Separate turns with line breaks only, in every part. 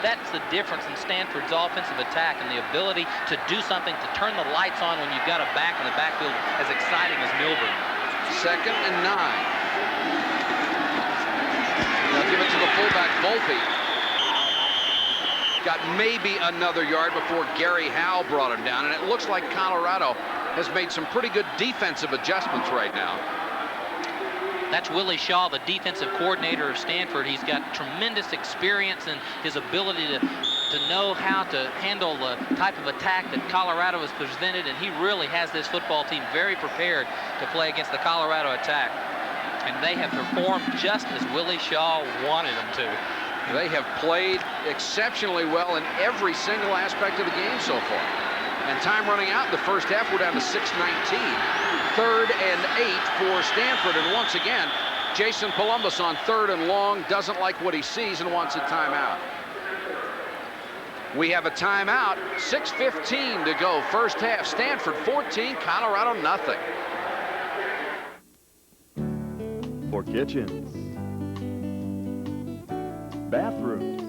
That's the difference in Stanford's offensive attack and the ability to do something, to turn the lights on when you've got a back in the backfield as exciting as Milburn.
2nd and 9. They'll give it to the fullback, Volpe. Got maybe another yard before Gary Howe brought him down, and it looks like Colorado has made some pretty good defensive adjustments right now.
That's Willie Shaw, the defensive coordinator of Stanford. He's got tremendous experience in his ability to know how to handle the type of attack that Colorado has presented, and he really has this football team very prepared to play against the Colorado attack. And they have performed just as Willie Shaw wanted them to.
They have played exceptionally well in every single aspect of the game so far. And time running out in the first half, we're down to 6:19. 3rd and 8 for Stanford. And once again, Jason Columbus on 3rd and long doesn't like what he sees and wants a timeout. We have a timeout. 6:15 to go. First half. Stanford 14, Colorado nothing.
For kitchens, bathrooms,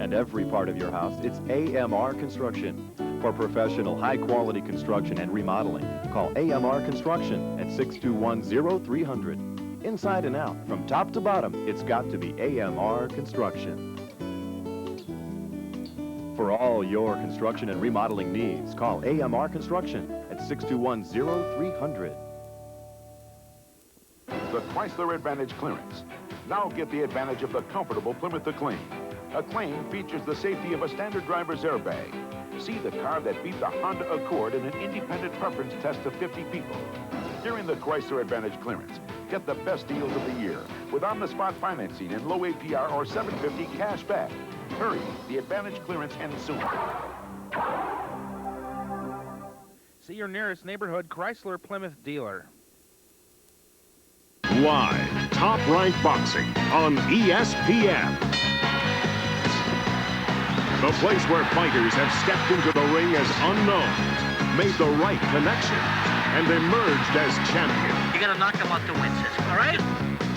and every part of your house, it's AMR Construction. For professional, high-quality construction and remodeling, call AMR Construction at 621-0300. Inside and out, from top to bottom, it's got to be AMR Construction. For all your construction and remodeling needs, call AMR Construction at 621-0300.
The Chrysler Advantage Clearance. Now get the advantage of the comfortable Plymouth Acclaim. Acclaim features the safety of a standard driver's airbag. See the car that beat the Honda Accord in an independent preference test of 50 people. During the Chrysler Advantage Clearance, get the best deals of the year with on-the-spot financing and low APR or $750 cash back. Hurry, the Advantage Clearance ends soon.
See your nearest neighborhood Chrysler Plymouth dealer.
Live, top-ranked boxing on ESPN. The place where fighters have stepped into the ring as unknowns, made the right connection, and emerged as champions.
You gotta knock them off the win system, all right?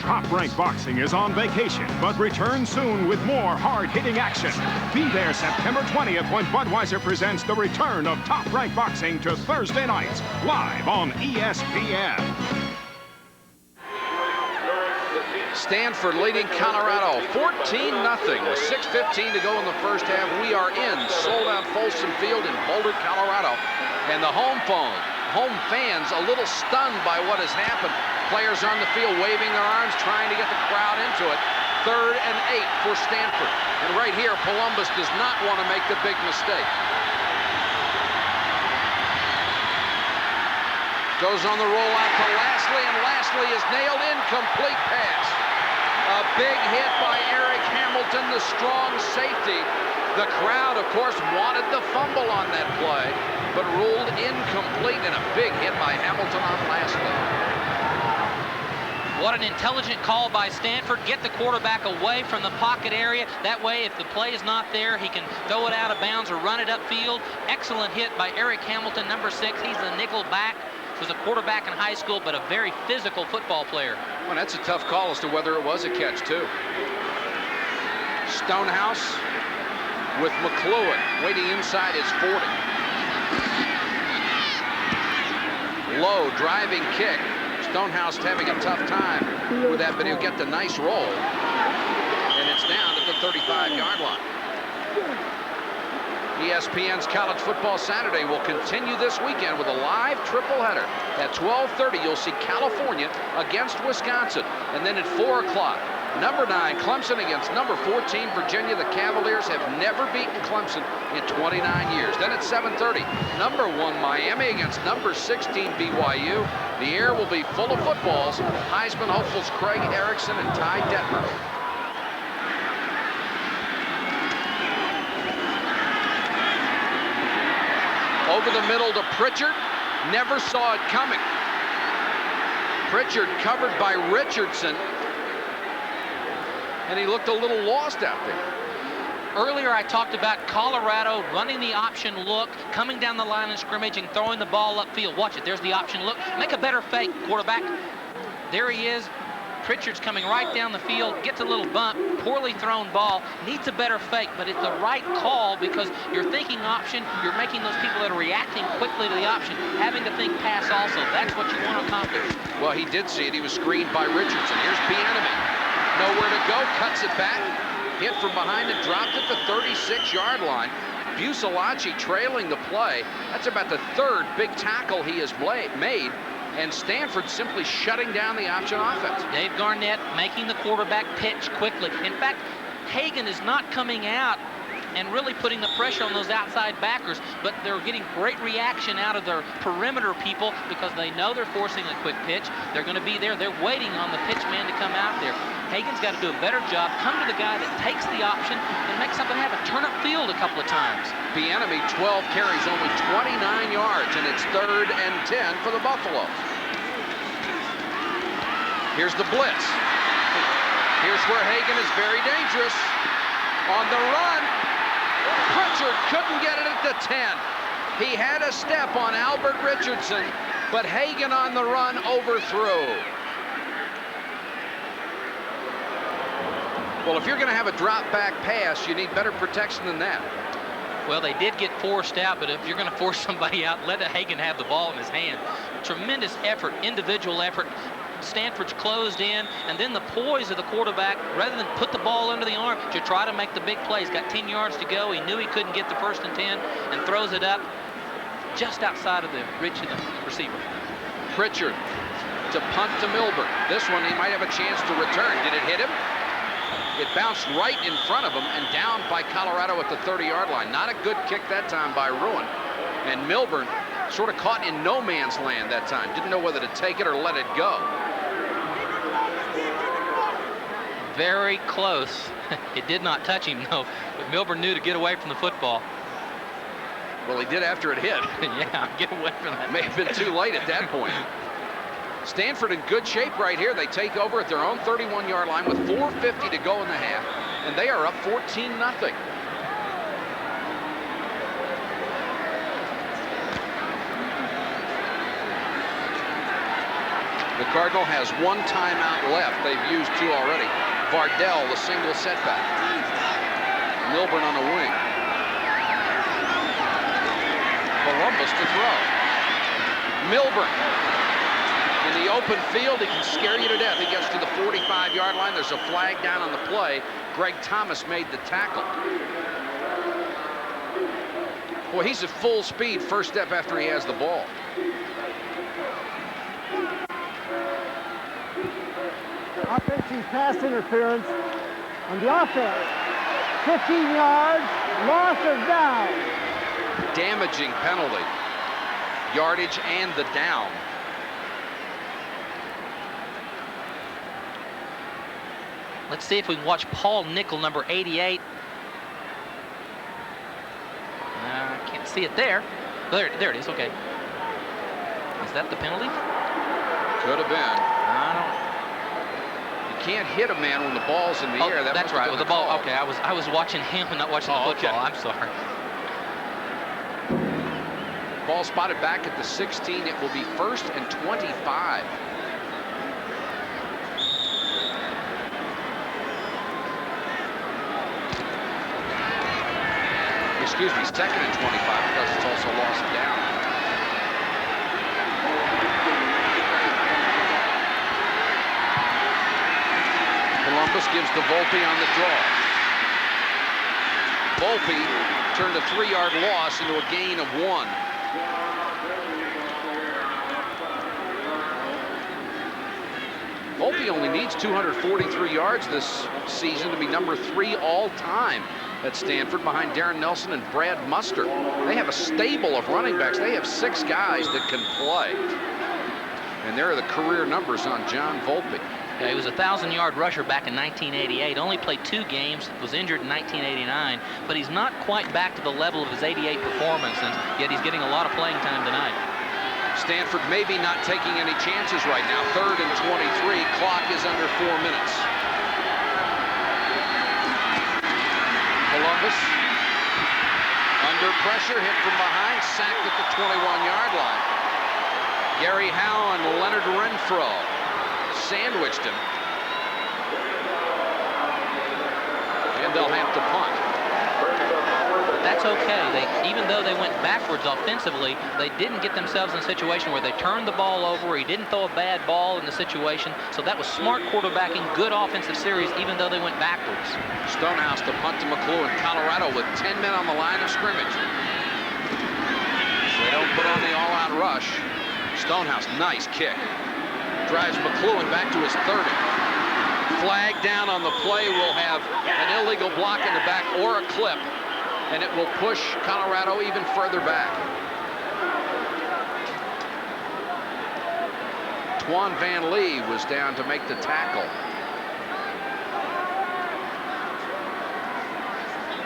Top-ranked boxing is on vacation, but returns soon with more hard-hitting action. Be there September 20th when Budweiser presents the return of Top-ranked boxing to Thursday nights, live on ESPN.
Stanford leading Colorado 14-0 with 6:15 to go in the first half. We are in sold-out Folsom Field in Boulder, Colorado. And the home fans a little stunned by what has happened. Players on the field waving their arms, trying to get the crowd into it. 3rd and 8 for Stanford. And right here, Columbus does not want to make the big mistake. Goes on the rollout to Lashley, and Lashley is nailed. Incomplete pass. A big hit by Eric Hamilton, the strong safety. The crowd, of course, wanted the fumble on that play, but ruled incomplete, and a big hit by Hamilton on Lashley.
What an intelligent call by Stanford. Get the quarterback away from the pocket area. That way, if the play is not there, he can throw it out of bounds or run it upfield. Excellent hit by Eric Hamilton, number 6. He's the nickel back. Was a quarterback in high school, but a very physical football player.
Well, that's a tough call as to whether it was a catch, too. Stonehouse with McLuhan waiting inside his 40. Low driving kick. Stonehouse having a tough time with that, but he'll get the nice roll. And it's down at the 35-yard line. ESPN's College Football Saturday will continue this weekend with a live triple-header. At 12:30, you'll see California against Wisconsin. And then at 4 o'clock, number 9, Clemson against number 14, Virginia. The Cavaliers have never beaten Clemson in 29 years. Then at 7:30, number 1, Miami against number 16, BYU. The air will be full of footballs. Heisman hopefuls Craig Erickson and Ty Detmer. Over the middle to Pritchard. Never saw it coming. Pritchard covered by Richardson. And he looked a little lost out there.
Earlier, I talked about Colorado running the option look, coming down the line of scrimmage and throwing the ball upfield. Watch it. There's the option look. Make a better fake, quarterback. There he is. Pritchard's coming right down the field, gets a little bump, poorly thrown ball, needs a better fake, but it's the right call because you're thinking option, you're making those people that are reacting quickly to the option, having to think pass also. That's what you want to accomplish.
Well, he did see it. He was screened by Richardson. Here's Bieniemy. Nowhere to go, cuts it back, hit from behind and dropped at the 36-yard line. Usc trailing the play. That's about the third big tackle he has made. And Stanford simply shutting down the option offense.
Dave Garnett making the quarterback pitch quickly. In fact, Hagan is not coming out and really putting the pressure on those outside backers, but they're getting great reaction out of their perimeter people because they know they're forcing a quick pitch. They're going to be there. They're waiting on the pitch man to come out there. Hagan's got to do a better job, come to the guy that takes the option and make something happen. Turn up field a couple of times.
Bieniemy, 12 carries, only 29 yards, and it's 3rd and 10 for the Buffaloes. Here's the blitz. Here's where Hagan is very dangerous. On the run, Pritchard couldn't get it at the 10. He had a step on Albert Richardson, but Hagan on the run overthrew. Well, if you're going to have a drop-back pass, you need better protection than that.
Well, they did get forced out, but if you're going to force somebody out, let Hagan have the ball in his hand. Tremendous effort, individual effort. Stanford's closed in, and then the poise of the quarterback, rather than put the ball under the arm to try to make the big play. He's got 10 yards to go. He knew he couldn't get the 1st and 10 and throws it up just outside of the reach of the receiver.
Pritchard to punt to Milburn. This one he might have a chance to return. Did it hit him? It bounced right in front of him and down by Colorado at the 30-yard line. Not a good kick that time by Ruin. And Milburn sort of caught in no man's land that time. Didn't know whether to take it or let it go.
Very close. It did not touch him, though. But Milburn knew to get away from the football.
Well, he did after it hit.
Yeah, get away from that.
May have been too late at that point. Stanford in good shape right here. They take over at their own 31-yard line with 4:50 to go in the half, and they are up 14-0. The Cardinal has 1 timeout left. They've used 2 already. Vardell, the single setback. Milburn on the wing. Columbus to throw. Milburn. In the open field, he can scare you to death. He gets to the 45-yard line. There's a flag down on the play. Greg Thomas made the tackle. Boy, he's at full speed first step after he has the ball.
Offensive pass interference on the offense. 15 yards, loss of down.
Damaging penalty. Yardage and the down.
Let's see if we can watch Paul Nickel, number 88. I can't see it there. There it is, okay. Is that the penalty?
Could have been.
I don't.
You can't hit a man when the ball's in the air.
That's right, with the ball. Okay, I was watching him and not watching the football. Okay. I'm sorry.
Ball spotted back at the 16. It will be 1st and 25. Excuse me, 2nd and 25 because it's also loss of down. Columbus gives to Volpe on the draw. Volpe turned a 3-yard loss into a gain of 1. Volpe only needs 243 yards this season to be number 3 all-time at Stanford, behind Darren Nelson and Brad Muster. They have a stable of running backs. They have 6 guys that can play. And there are the career numbers on John Volpe.
Yeah, he was a 1,000-yard rusher back in 1988. Only played 2 games, was injured in 1989, but he's not quite back to the level of his 88 performance, and yet he's getting a lot of playing time tonight.
Stanford maybe not taking any chances right now. 3rd and 23. Clock is under 4 minutes. Columbus under pressure, hit from behind, sacked at the 21-yard line. Gary Howe and Leonard Renfro sandwiched him. will have to punt.
That's okay. Even though they went backwards offensively, they didn't get themselves in a situation where they turned the ball over. He didn't throw a bad ball in the situation. So that was smart quarterbacking, good offensive series, even though they went backwards.
Stonehouse to punt to McLuhan. Colorado with 10 men on the line of scrimmage. They don't put on the all-out rush. Stonehouse, nice kick. Drives McLuhan back to his 30. Flag down on the play. Will have an illegal block in the back or a clip, and it will push Colorado even further back. Twan Van Lee was down to make the tackle.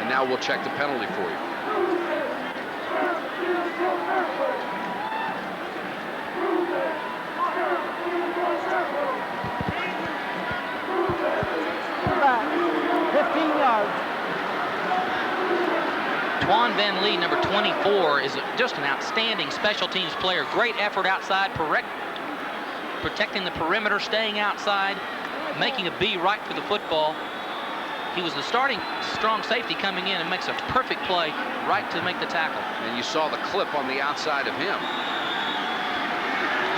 And now we'll check the penalty for you.
Back, 15 yards.
Twan Van Lee, number 24, is just an outstanding special teams player. Great effort outside, protecting the perimeter, staying outside, making a B right for the football. He was the starting strong safety coming in and makes a perfect play right to make the tackle.
And you saw the clip on the outside of him.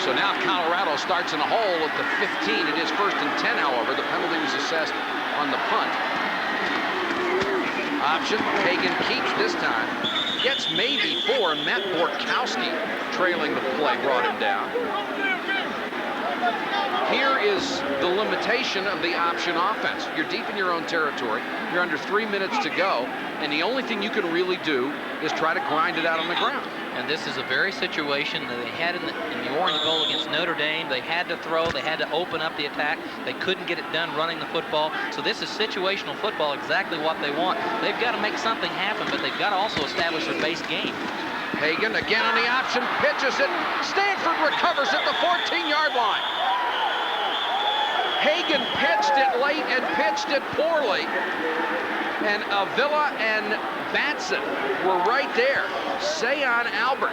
So now Colorado starts in a hole at the 15. It is 1st and 10, however. The penalty was assessed on the punt. Option, Hagan keeps this time. Gets maybe 4, and Matt Borkowski trailing the play brought him down. Here is the limitation of the option offense. You're deep in your own territory. You're under 3 minutes to go, and the only thing you can really do is try to grind it out on the ground.
And this is a very situation that they had in the Orange Bowl against Notre Dame. They had to throw. They had to open up the attack. They couldn't get it done running the football. So this is situational football, exactly what they want. They've got to make something happen, but they've got to also establish a base game.
Hagan again on the option, pitches it. Stanford recovers at the 14-yard line. Hagan pitched it late and pitched it poorly. And Avila and Batson were right there. Sayon Albert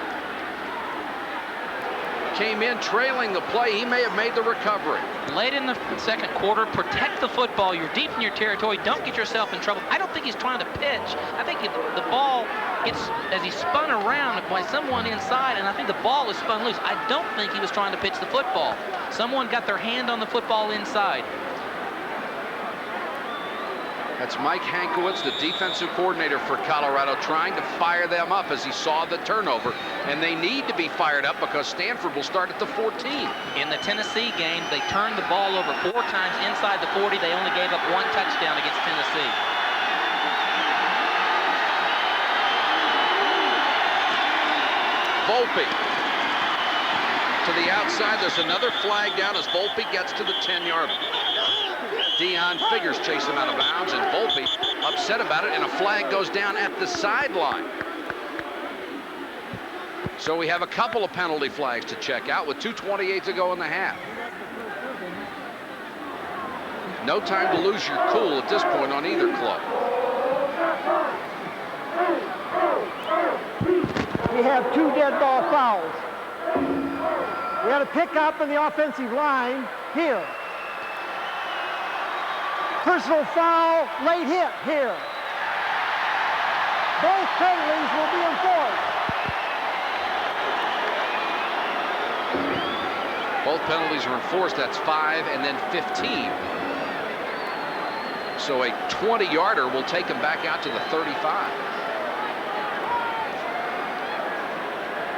came in trailing the play. He may have made the recovery.
Late in the second quarter, protect the football. You're deep in your territory. Don't get yourself in trouble. I don't think he's trying to pitch. I think the ball gets, as he spun around by someone inside, and I think the ball is spun loose. I don't think he was trying to pitch the football. Someone got their hand on the football inside.
That's Mike Hankwitz, the defensive coordinator for Colorado, trying to fire them up as he saw the turnover. And they need to be fired up because Stanford will start at the 14.
In the Tennessee game, they turned the ball over 4 times inside the 40. They only gave up 1 touchdown against Tennessee.
Volpe to the outside. There's another flag down as Volpe gets to the 10-yard line. Dion Figures chase him out of bounds, and Volpe upset about it, and a flag goes down at the sideline. So we have a couple of penalty flags to check out with 2:28 to go in the half. No time to lose your cool at this point on either club.
We have 2 dead ball fouls. We had a pickup in the offensive line here. Personal foul, late hit here. Both penalties will be enforced.
Both penalties are enforced. That's 5 and then 15. So a 20-yarder will take him back out to the 35.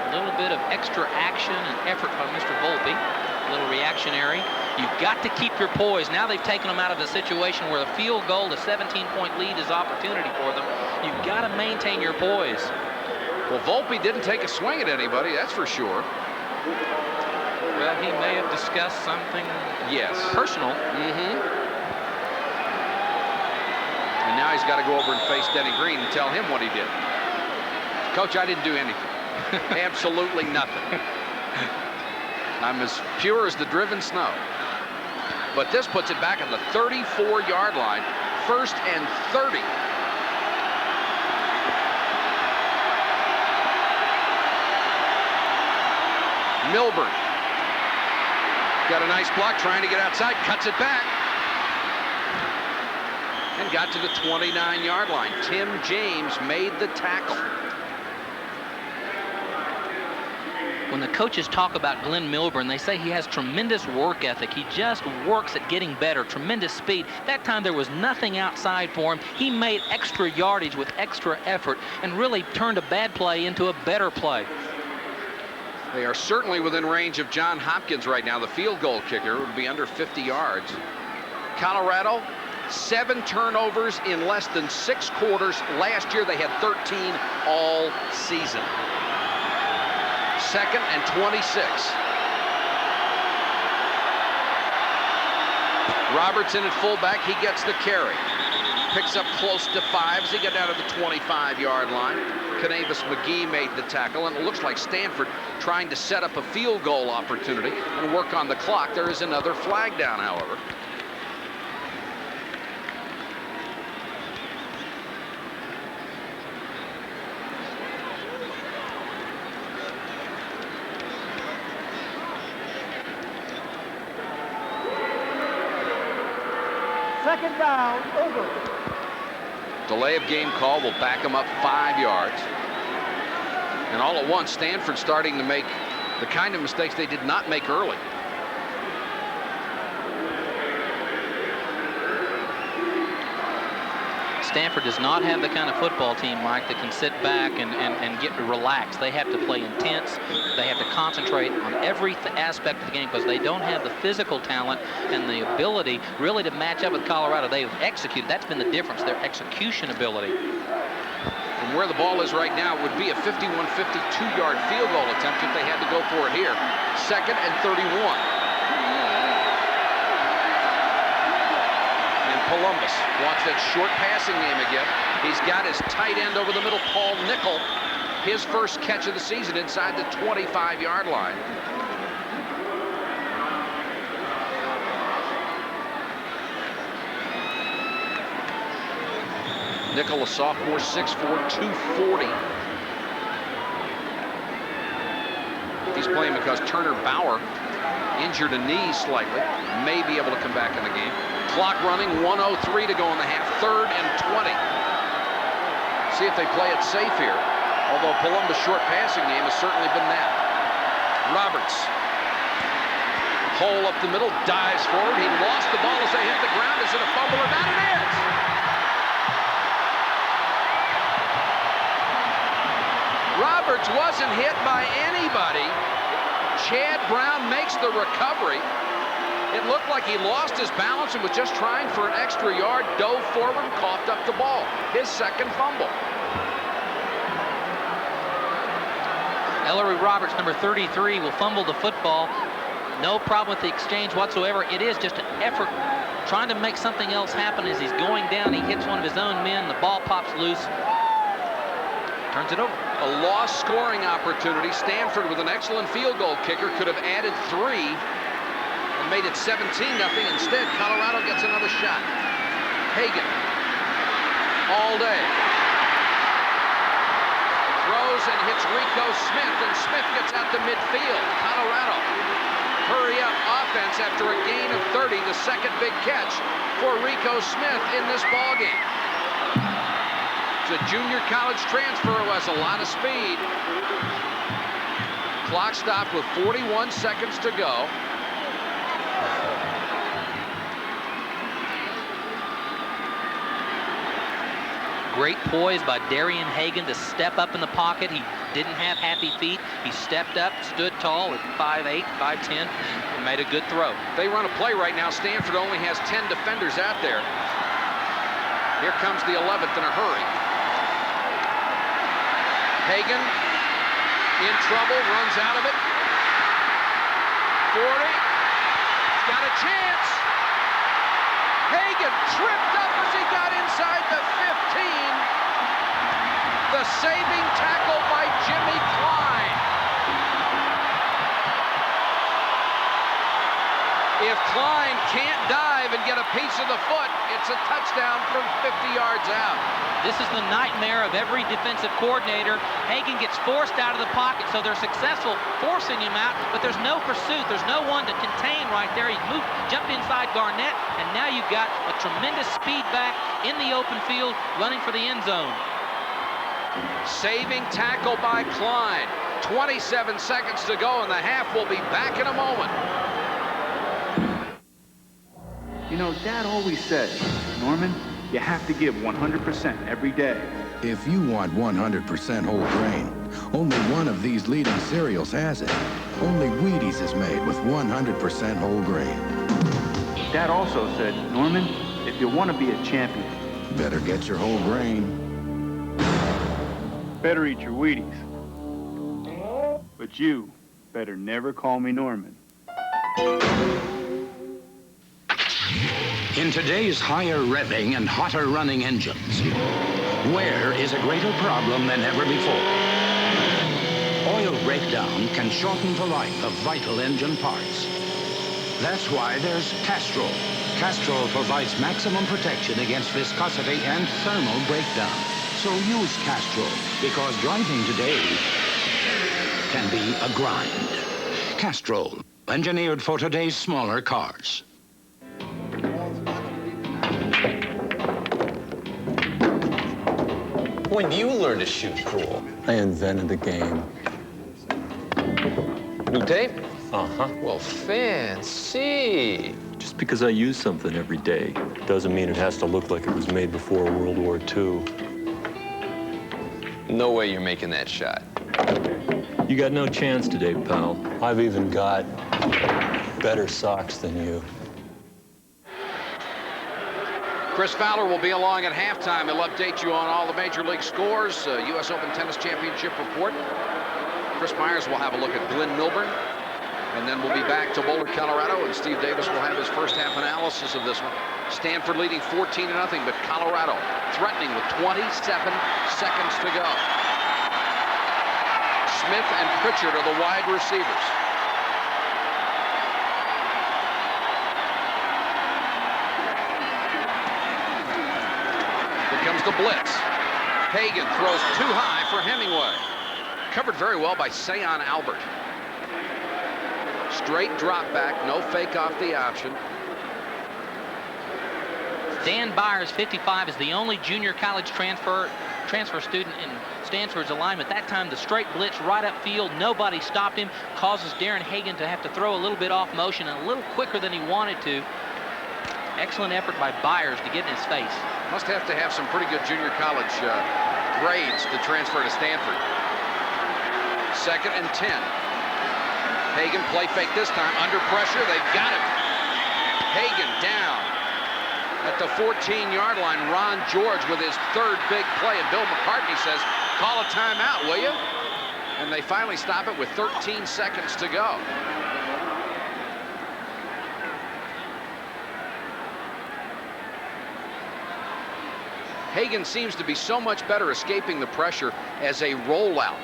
A little bit of extra action and effort by Mr. Volpe. A little reactionary. You've got to keep your poise. Now they've taken them out of the situation where the field goal, the 17-point lead, is opportunity for them. You've got to maintain your poise.
Well, Volpe didn't take a swing at anybody, that's for sure.
Well, he may have discussed something personal.
And now he's got to go over and face Denny Green and tell him what he did. Coach, I didn't do anything. Absolutely nothing. I'm as pure as the driven snow. But this puts it back at the 34-yard line. 1st and 30. Milburn got a nice block trying to get outside, cuts it back, and got to the 29-yard line. Tim James made the tackle.
When the coaches talk about Glenn Milburn, they say he has tremendous work ethic. He just works at getting better, tremendous speed. That time there was nothing outside for him. He made extra yardage with extra effort and really turned a bad play into a better play.
They are certainly within range of John Hopkins right now. The field goal kicker would be under 50 yards. Colorado, 7 turnovers in less than 6 quarters. Last year they had 13 all season. 2nd and 26. Robertson at fullback. He gets the carry. Picks up close to 5 as he got down to the 25-yard line. Canavis McGee made the tackle, and it looks like Stanford trying to set up a field goal opportunity and work on the clock. There is another flag down, however.
Second down, over.
Delay of game call will back them up 5 yards. And all at once, Stanford starting to make the kind of mistakes they did not make early.
Stanford does not have the kind of football team, Mike, that can sit back and get relaxed. They have to play intense. They have to concentrate on every aspect of the game because they don't have the physical talent and the ability really to match up with Colorado. They've executed. That's been the difference, their execution ability.
From where the ball is right now, it would be a 51, 52-yard field goal attempt if they had to go for it here. 2nd and 31. Columbus wants that short passing game again. He's got his tight end over the middle, Paul Nickel. His first catch of the season inside the 25-yard line. Nickel, a sophomore, 6'4", 240. He's playing because Turner Bauer injured a knee slightly. May be able to come back in the game. Clock running, 1:03 to go in the half. 3rd and 20. See if they play it safe here. Although Columbus' short passing game has certainly been that. Roberts. Hole up the middle, dives forward. He lost the ball as they hit the ground. Is it a fumble or not? It is! Roberts wasn't hit by anybody. Chad Brown makes the recovery. It looked like he lost his balance and was just trying for an extra yard, dove forward, coughed up the ball. His 2nd fumble.
Ellery Roberts, number 33, will fumble the football. No problem with the exchange whatsoever. It is just an effort trying to make something else happen as he's going down. He hits one of his own men. The ball pops loose. Turns it over.
A lost scoring opportunity. Stanford, with an excellent field goal kicker, could have added 3 and made it 17-0. Instead, Colorado gets another shot. Hagan all day. Throws and hits Rico Smith, and Smith gets out to midfield. Colorado, hurry up offense after a gain of 30, the 2nd big catch for Rico Smith in this ballgame. It's a junior college transfer who has a lot of speed. Clock stopped with 41 seconds to go.
Great poise by Darian Hagan to step up in the pocket. He didn't have happy feet. He stepped up, stood tall at 5'8", 5'10", and made a good throw.
They run a play right now. Stanford only has 10 defenders out there. Here comes the 11th in a hurry. Hagan in trouble, runs out of it. 40, he's got a chance. Hagan tripped up as he got inside the 15. The saving tackle by Jimmy Klein. If Klein can't dive and get a piece of the foot, it's a touchdown from 50 yards out.
This is the nightmare of every defensive coordinator. Hagan gets forced out of the pocket, so they're successful forcing him out, but there's no pursuit. There's no one to contain right there. He jumped inside Garnett, and now you've got a tremendous speed back in the open field running for the end zone.
Saving tackle by Klein. 27 seconds to go in the half. We'll be back in a moment.
You know, Dad always said, Norman, you have to give 100% every day.
If you want 100% whole grain, only one of these leading cereals has it. Only Wheaties is made with 100% whole grain.
Dad also said, Norman, if you want to be a champion,
better get your whole grain.
Better eat your Wheaties. But you better never call me Norman.
In today's higher revving and hotter running engines, wear is a greater problem than ever before. Oil breakdown can shorten the life of vital engine parts. That's why there's Castrol. Castrol provides maximum protection against viscosity and thermal breakdown. So use Castrol, because driving today can be a grind. Castrol, engineered for today's smaller cars.
When did you learn to shoot pool?
I invented the game.
New tape?
Uh-huh.
Well, fancy.
Just because I use something every day doesn't mean it has to look like it was made before World War II.
No way you're making that shot.
You got no chance today, pal. I've even got better socks than you.
Chris Fowler will be along at halftime. He'll update you on all the major league scores, U.S. Open Tennis Championship report. Chris Myers will have a look at Glenn Milburn. And then we'll be back to Boulder, Colorado, and Steve Davis will have his first half analysis of this one. Stanford leading 14-0, but Colorado threatening with 27 seconds to go. Smith and Pritchard are the wide receivers. Here comes the blitz. Hagan throws too high for Hemingway. Covered very well by Sayon Albert. Straight drop back, no fake off the option.
Dan Byers, 55, is the only junior college transfer student in Stanford's alignment. That time, the straight blitz right upfield, nobody stopped him, causes Darren Hagan to have to throw a little bit off motion and a little quicker than he wanted to. Excellent effort by Byers to get in his face.
Must have to have some pretty good junior college grades to transfer to Stanford. 2nd and 10. Hagan play fake this time, under pressure, they've got him. Hagan down at the 14-yard line. Ron George with his 3rd big play, and Bill McCartney says, call a timeout, will you? And they finally stop it with 13 seconds to go. Hagan seems to be so much better escaping the pressure as a rollout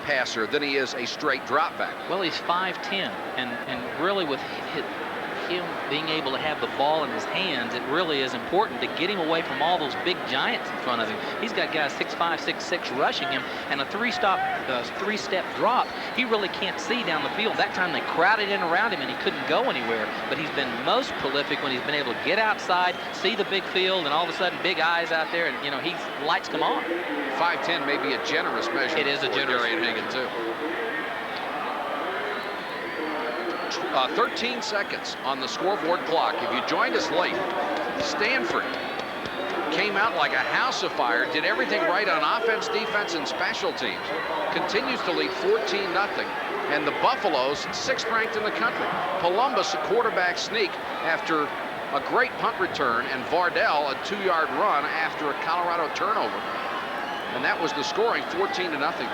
passer than he is a straight drop back.
Well, he's 5'10", and really with him being able to have the ball in his hands, it really is important to get him away from all those big giants in front of him. He's got guys 6'5", 6'6" rushing him, and a three-step drop. He really can't see down the field. That time they crowded in around him and he couldn't go anywhere, but he's been most prolific when he's been able to get outside, see the big field, and all of a sudden big eyes out there, and you know, he lights come on.
5'10" may be a generous measure.
It is a generous
Darian Hagan too. 13 seconds on the scoreboard clock. If you joined us late, Stanford came out like a house of fire, did everything right on offense, defense, and special teams. Continues to lead 14-0, and the Buffaloes 6th ranked in the country. Columbus a quarterback sneak after a great punt return, and Vardell a 2-yard run after a Colorado turnover. And that was the scoring, 14-0.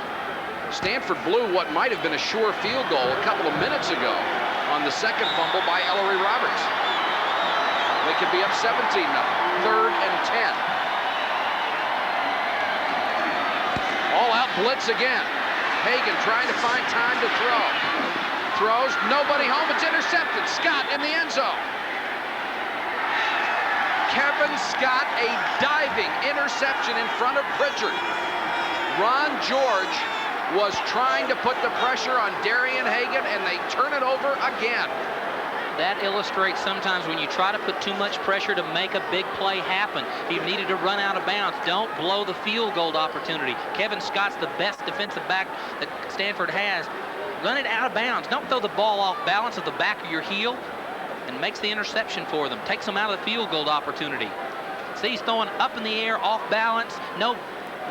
Stanford blew what might have been a sure field goal a couple of minutes ago on the 2nd fumble by Ellery Roberts. They could be up 17-0. 3rd and 10. All-out blitz again. Hagan trying to find time to throw. Throws, nobody home, it's intercepted. Scott in the end zone. Kevin Scott a diving interception in front of Pritchard. Ron George was trying to put the pressure on Darian Hagan, and they turn it over again.
That illustrates sometimes when you try to put too much pressure to make a big play happen. He needed to run out of bounds. Don't blow the field goal opportunity. Kevin Scott's the best defensive back that Stanford has. Run it out of bounds. Don't throw the ball off balance at the back of your heel, and makes the interception for them. Takes them out of the field goal opportunity. See, he's throwing up in the air, off balance. No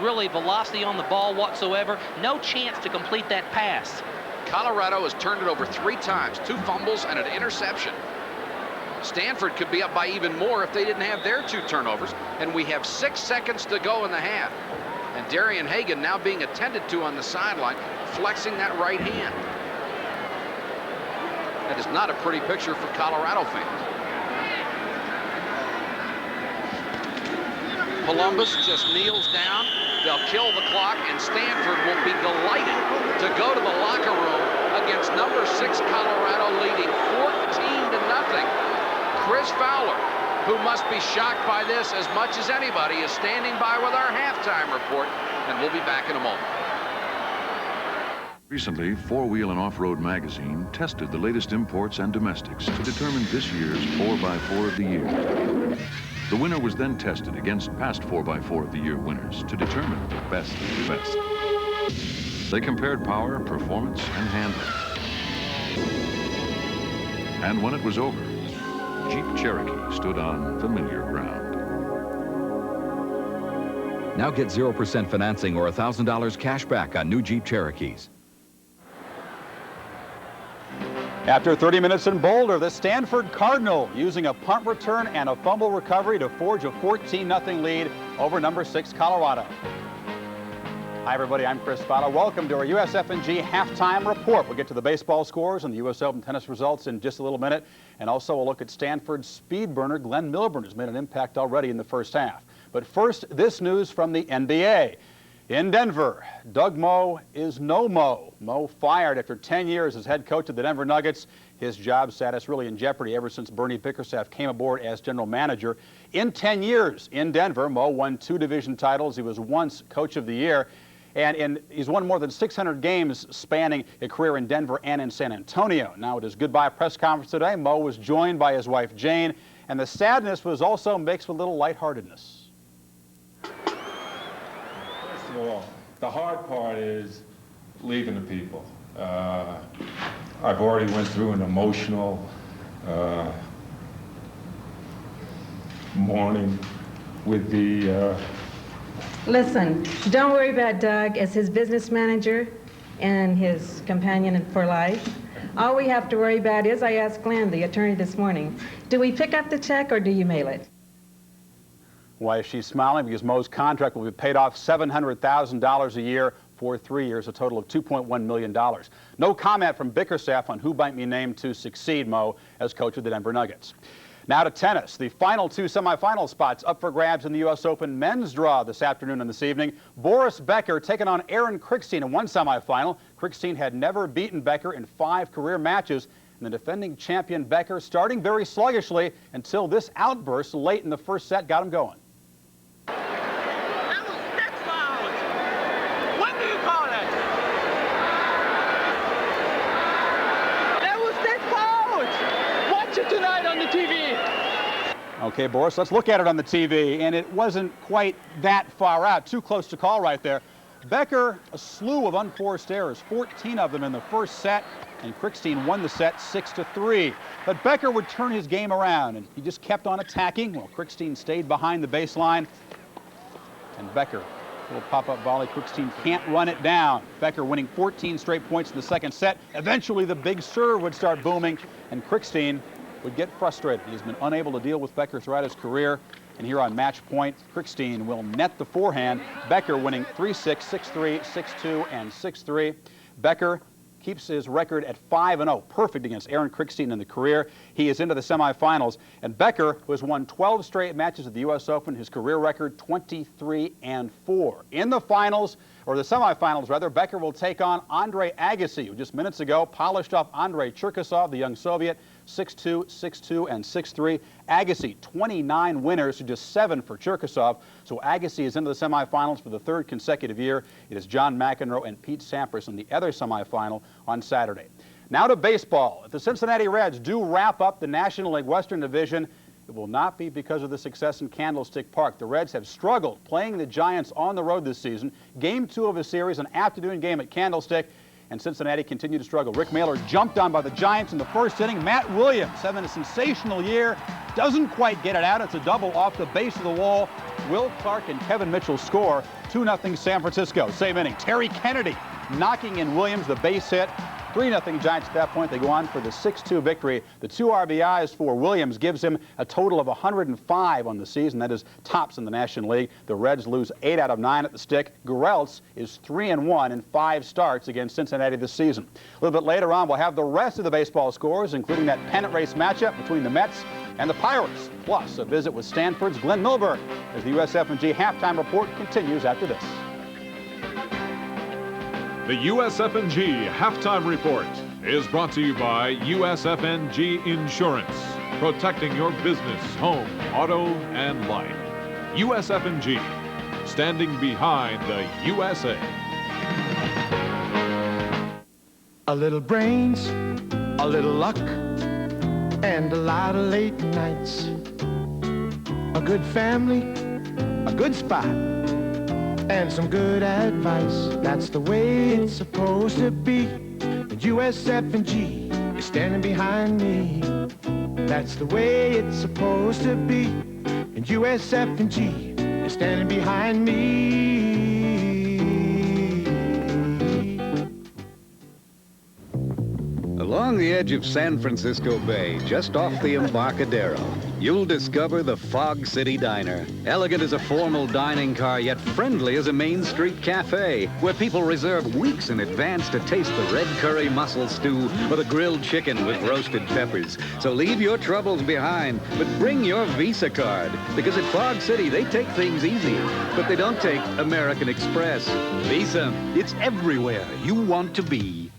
really velocity on the ball whatsoever. No chance to complete that pass.
Colorado has turned it over 3 times, 2 fumbles and an interception. Stanford could be up by even more if they didn't have their 2 turnovers, and we have 6 seconds to go in the half. And Darian Hagan now being attended to on the sideline, flexing that right hand. That is not a pretty picture for Colorado fans. Columbus just kneels down. They'll kill the clock, and Stanford will be delighted to go to the locker room against number 6 Colorado, leading 14-0. Chris Fowler, who must be shocked by this as much as anybody, is standing by with our halftime report, and we'll be back in a moment.
Recently, 4-Wheel and Off-Road magazine tested the latest imports and domestics to determine this year's 4x4 of the year. The winner was then tested against past 4x4 of the year winners to determine the best of the best. They compared power, performance, and handling. And when it was over, Jeep Cherokee stood on familiar ground.
Now get 0% financing or $1,000 cash back on new Jeep Cherokees.
After 30 minutes in Boulder, the Stanford Cardinal using a punt return and a fumble recovery to forge a 14-0 lead over number 6 Colorado. Hi everybody, I'm Chris Fowler. Welcome to our USF&G halftime report. We'll get to the baseball scores and the US Open tennis results in just a little minute. And also we'll look at Stanford's speed burner, Glenn Milburn, who's made an impact already in the first half. But first, this news from the NBA. In Denver, Doug Moe is no Moe. Moe fired after 10 years as head coach of the Denver Nuggets. His job status really in jeopardy ever since Bernie Bickerstaff came aboard as general manager. In 10 years in Denver, Moe won 2 division titles. He was once coach of the year. And he's won more than 600 games spanning a career in Denver and in San Antonio. Now at his goodbye press conference today, Moe was joined by his wife Jane, and the sadness was also mixed with a little lightheartedness.
Well, the hard part is leaving the people. I've already went through an emotional morning with the...
Listen, don't worry about Doug as his business manager and his companion for life. All we have to worry about is, I asked Glenn, the attorney this morning, do we pick up the check or do you mail it?
Why is she smiling? Because Moe's contract will be paid off $700,000 a year for 3 years, a total of $2.1 million. No comment from Bickerstaff on who might be named to succeed Moe as coach of the Denver Nuggets. Now to tennis. The final 2 semifinal spots up for grabs in the U.S. Open men's draw this afternoon and this evening. Boris Becker taking on Aaron Krickstein in one semifinal. Krickstein had never beaten Becker in 5 career matches. And the defending champion Becker starting very sluggishly until this outburst late in the first set got him going.
Tonight on the TV.
Okay, Boris, let's look at it on the TV, and it wasn't quite that far out. Too close to call right there. Becker, a slew of unforced errors, 14 of them in the first set, and Krickstein won the set 6-3. But Becker would turn his game around, and he just kept on attacking while Krickstein stayed behind the baseline. And Becker, little pop-up volley. Krickstein can't run it down. Becker winning 14 straight points in the second set. Eventually, the big serve would start booming, and Krickstein would get frustrated. He's been unable to deal with Becker throughout his career. And here on match point, Krickstein will net the forehand. Becker winning 3-6, 6-3, 6-2, and 6-3. Becker keeps his record at 5-0, perfect against Aaron Krickstein in the career. He is into the semifinals. And Becker, who has won 12 straight matches at the U.S. Open, his career record 23-4. In the finals, or the semifinals rather, Becker will take on Andre Agassi, who just minutes ago polished off Andrei Cherkasov, the young Soviet, 6-2, 6-2, and 6-3. Agassi, 29 winners to just 7 for Cherkasov. So Agassi is into the semifinals for the 3rd consecutive year. It is John McEnroe and Pete Sampras in the other semifinal on Saturday. Now to baseball. If the Cincinnati Reds do wrap up the National League Western Division, it will not be because of the success in Candlestick Park. The Reds have struggled playing the Giants on the road this season. Game 2 of a series, an afternoon game at Candlestick, and Cincinnati continued to struggle. Rick Mailer jumped on by the Giants in the 1st inning. Matt Williams having a sensational year. Doesn't quite get it out. It's a double off the base of the wall. Will Clark and Kevin Mitchell score. 2-0 San Francisco. Same inning. Terry Kennedy knocking in Williams, the base hit. 3-0 Giants at that point. They go on for the 6-2 victory. The 2 RBIs for Williams gives him a total of 105 on the season. That is tops in the National League. The Reds lose 8 out of 9 at the stick. Gereltz is 3-1 in 5 starts against Cincinnati this season. A little bit later on, we'll have the rest of the baseball scores, including that pennant race matchup between the Mets and the Pirates, plus a visit with Stanford's Glenn Milburn as the USF&G halftime report continues after this.
The USF&G Halftime Report is brought to you by USF&G Insurance, protecting your business, home, auto, and life. USF&G, standing behind the USA.
A little brains, a little luck, and a lot of late nights. A good family, a good spot, and some good advice. That's the way it's supposed to be. And USF&G is standing behind me. That's the way it's supposed to be. And USF&G is standing behind me.
Along the edge of San Francisco Bay, just off the Embarcadero, you'll discover the Fog City Diner. Elegant as a formal dining car, yet friendly as a Main Street cafe, where people reserve weeks in advance to taste the red curry mussel stew or the grilled chicken with roasted peppers. So leave your troubles behind, but bring your Visa card, because at Fog City, they take things easy, but they don't take American Express. Visa, it's everywhere you want to be.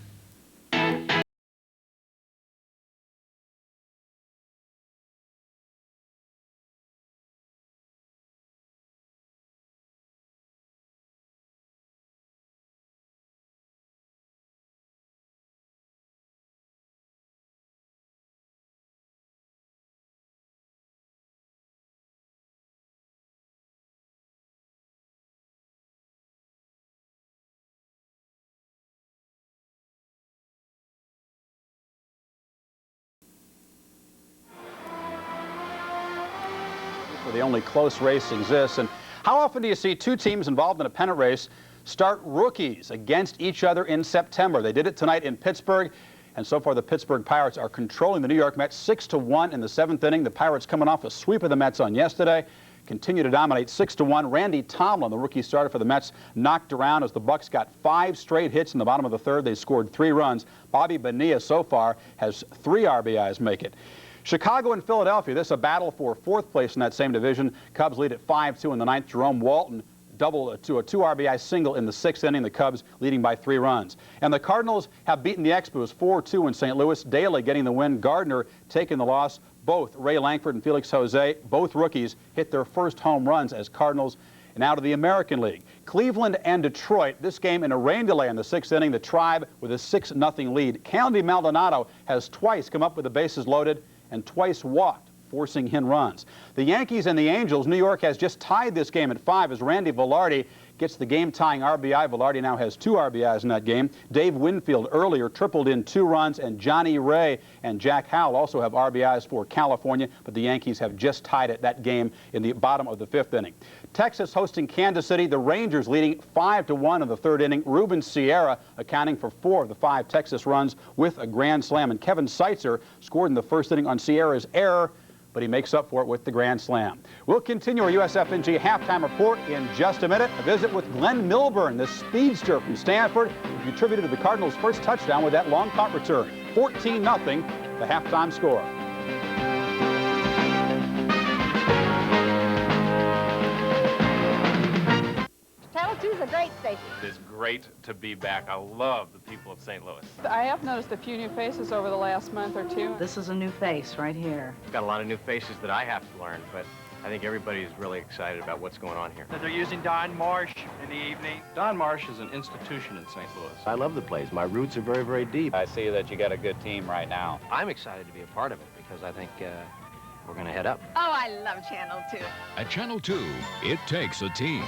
Where the only close race exists. And how often do you see 2 teams involved in a pennant race start rookies against each other in September? They did it tonight in Pittsburgh, and so far the Pittsburgh Pirates are controlling the New York Mets 6-1 in the 7th inning. The Pirates coming off a sweep of the Mets on yesterday, continue to dominate 6-1. Randy Tomlin, the rookie starter for the Mets, knocked around as the Bucks got 5 straight hits in the bottom of the 3rd. They scored 3 runs. Bobby Bonilla so far has 3 RBIs make it. Chicago and Philadelphia, this is a battle for 4th place in that same division. Cubs lead at 5-2 in the 9th. Jerome Walton doubled to a 2 RBI single in the 6th inning. The Cubs leading by 3 runs. And the Cardinals have beaten the Expos 4-2 in St. Louis. Daly getting the win. Gardner taking the loss. Both Ray Langford and Felix Jose, both rookies, hit their first home runs as Cardinals. And out of the American League, Cleveland and Detroit. This game in a rain delay in the 6th inning. The Tribe with a 6-0 lead. County Maldonado has twice come up with the bases loaded and twice walked, forcing in runs. The Yankees and the Angels, New York has just tied this game at 5 as Randy Velarde gets the game-tying RBI. Velarde now has 2 RBIs in that game. Dave Winfield earlier tripled in 2 runs, and Johnny Ray and Jack Howell also have RBIs for California, but the Yankees have just tied it that game in the bottom of the 5th inning. Texas hosting Kansas City. The Rangers leading 5-1 in the 3rd inning. Ruben Sierra accounting for 4 of the 5 Texas runs with a grand slam, and Kevin Seitzer scored in the 1st inning on Sierra's error, but he makes up for it with the grand slam. We'll continue our USF&G halftime report in just a minute. A visit with Glenn Milburn, the speedster from Stanford, who contributed to the Cardinals' first touchdown with that long punt return. 14-0, the halftime score.
Title II
is a great station.
It's great to be back. I love the people of St. Louis.
I have noticed a few new faces over the last month or two.
This is a new face right here.
Got a lot of new faces that I have to learn, but I think everybody's really excited about what's going on here.
They're using Don Marsh in the evening.
Don Marsh is an institution in St. Louis.
I love the place. My roots are very, very deep.
I see that you got a good team right now.
I'm excited to be a part of it because I think we're going to head up.
Oh, I love Channel 2.
At Channel 2, it takes a team.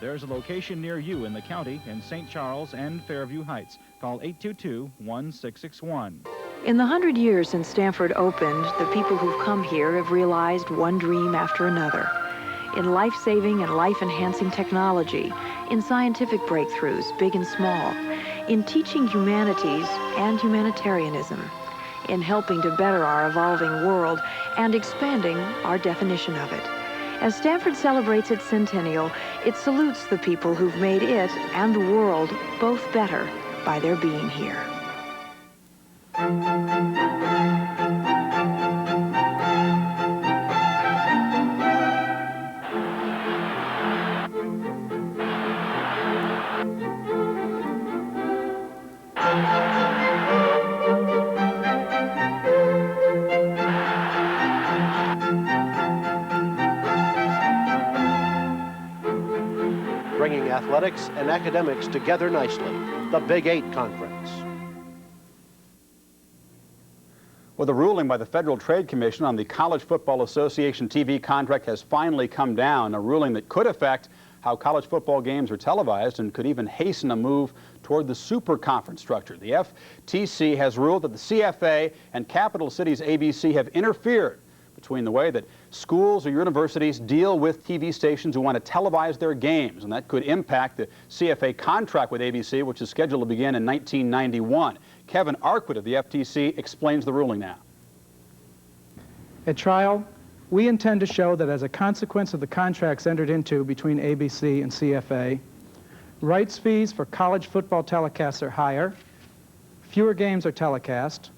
There's a location near you in the county in St. Charles and Fairview Heights. Call 822-1661.
In the 100 years since Stanford opened, the people who've come here have realized one dream after another. In life-saving and life-enhancing technology, in scientific breakthroughs, big and small, in teaching humanities and humanitarianism, in helping to better our evolving world and expanding our definition of it. As Stanford celebrates its centennial, it salutes the people who've made it and the world both better by their being here.
Bringing athletics and academics together nicely, the Big 8 Conference.
Well, the ruling by the Federal Trade Commission on the College Football Association TV contract has finally come down, a ruling that could affect how college football games are televised and could even hasten a move toward the super conference structure. The FTC has ruled that the CFA and Capital Cities ABC have interfered between the way that schools or universities deal with TV stations who want to televise their games, and that could impact the CFA contract with ABC, which is scheduled to begin in 1991. Kevin Arquette of the FTC explains the ruling now.
At trial, we intend to show that as a consequence of the contracts entered into between ABC and CFA, rights fees for college football telecasts are higher, fewer games are telecast,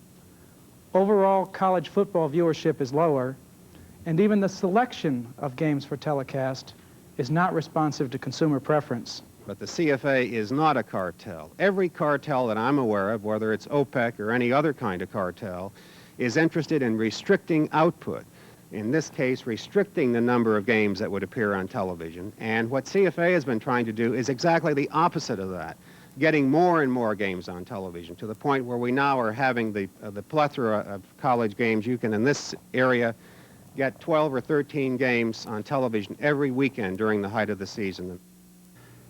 overall college football viewership is lower, and even the selection of games for telecast is not responsive to consumer preference.
But the CFA is not a cartel. Every cartel that I'm aware of, whether it's OPEC or any other kind of cartel, is interested in restricting output. In this case, restricting the number of games that would appear on television. And what CFA has been trying to do is exactly the opposite of that, getting more and more games on television to the point where we now are having the plethora of college games. You can, in this area, get 12 or 13 games on television every weekend during the height of the season.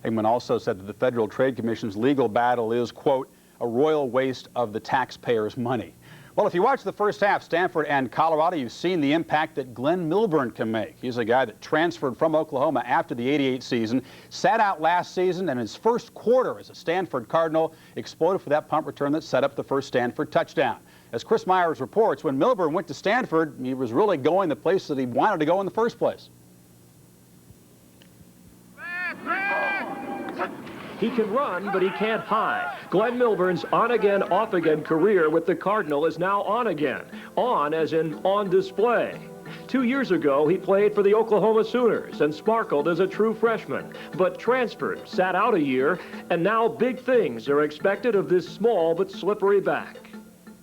Hegman also said that the Federal Trade Commission's legal battle is, quote, a royal waste of the taxpayers' money. Well, if you watch the first half, Stanford and Colorado, you've seen the impact that Glenn Milburn can make. He's a guy that transferred from Oklahoma after the '88 season, sat out last season, and his first quarter as a Stanford Cardinal exploded for that punt return that set up the first Stanford touchdown. As Chris Myers reports, when Milburn went to Stanford, he was really going the place that he wanted to go in the first place.
He can run, but he can't hide. Glenn Milburn's on-again, off-again career with the Cardinal is now on again. On as in on display. 2 years ago, he played for the Oklahoma Sooners and sparkled as a true freshman, but transferred, sat out a year, and now big things are expected of this small but slippery back.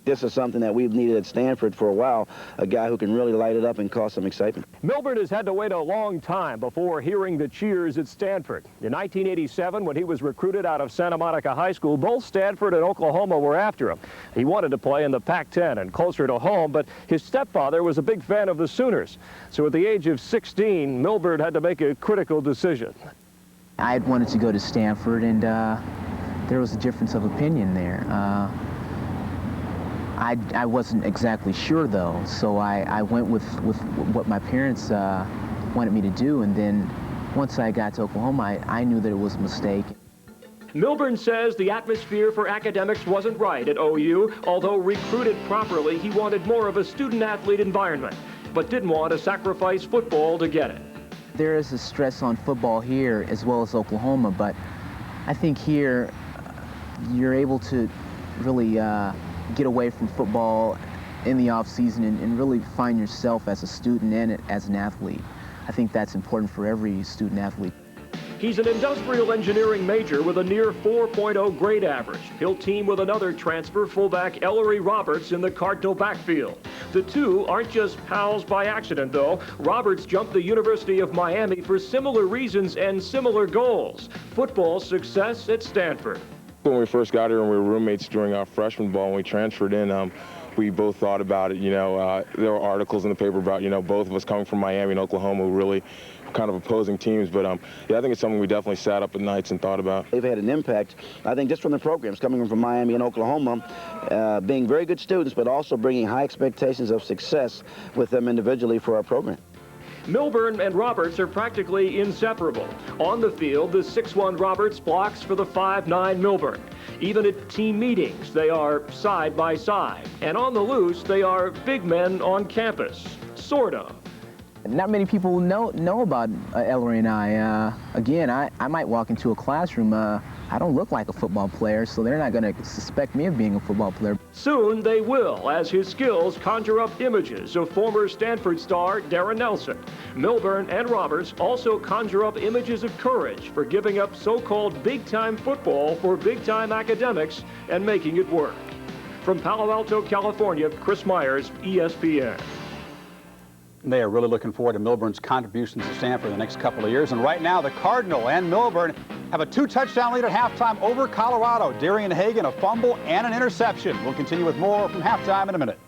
This is something that we've needed at Stanford for a while, a guy who can really light it up and cause some excitement.
Milburn has had to wait a long time before hearing the cheers at Stanford. In 1987, when he was recruited out of Santa Monica High School, both Stanford and Oklahoma were after him. He wanted to play in the Pac-10 and closer to home, but his stepfather was a big fan of the Sooners. So at the age of 16, Milburn had to make a critical decision.
I had wanted to go to Stanford, and there was a difference of opinion there. I wasn't exactly sure, though, so I went with what my parents wanted me to do, and then once I got to Oklahoma, I knew that it was a mistake.
Milburn says the atmosphere for academics wasn't right at OU. Although recruited properly, he wanted more of a student-athlete environment, but didn't want to sacrifice football to get it.
There is a stress on football here as well as Oklahoma, but I think here you're able to really get away from football in the off season and really find yourself as a student and as an athlete. I think that's important for every student athlete.
He's an industrial engineering major with a near 4.0 grade average. He'll team with another transfer fullback, Ellery Roberts, in the Cardinal backfield. The two aren't just pals by accident, though. Roberts jumped the University of Miami for similar reasons and similar goals. Football success at Stanford.
When we first got here and we were roommates during our freshman ball, when we transferred in, we both thought about it. You know, there were articles in the paper about, you know, both of us coming from Miami and Oklahoma who really kind of opposing teams, but yeah, I think it's something we definitely sat up at nights and thought about.
They've had an impact, I think, just from the programs coming from Miami and Oklahoma, being very good students, but also bringing high expectations of success with them individually for our program.
Milburn and Roberts are practically inseparable. On the field, the 6'1" Roberts blocks for the 5'9" Milburn. Even at team meetings, they are side by side. And on the loose, they are big men on campus, sort of.
Not many people know about Ellery and I. Again, I might walk into a classroom. I don't look like a football player, so they're not going to suspect me of being a football player.
Soon they will, as his skills conjure up images of former Stanford star Darren Nelson. Milburn and Roberts also conjure up images of courage for giving up so-called big-time football for big-time academics and making it work. From Palo Alto, California, Chris Myers, ESPN.
They are really looking forward to Milburn's contributions to Stanford in the next couple of years. And right now, the Cardinal and Milburn have a 2-touchdown lead at halftime over Colorado. Darian Hagan, a fumble and an interception. We'll continue with more from halftime in a minute.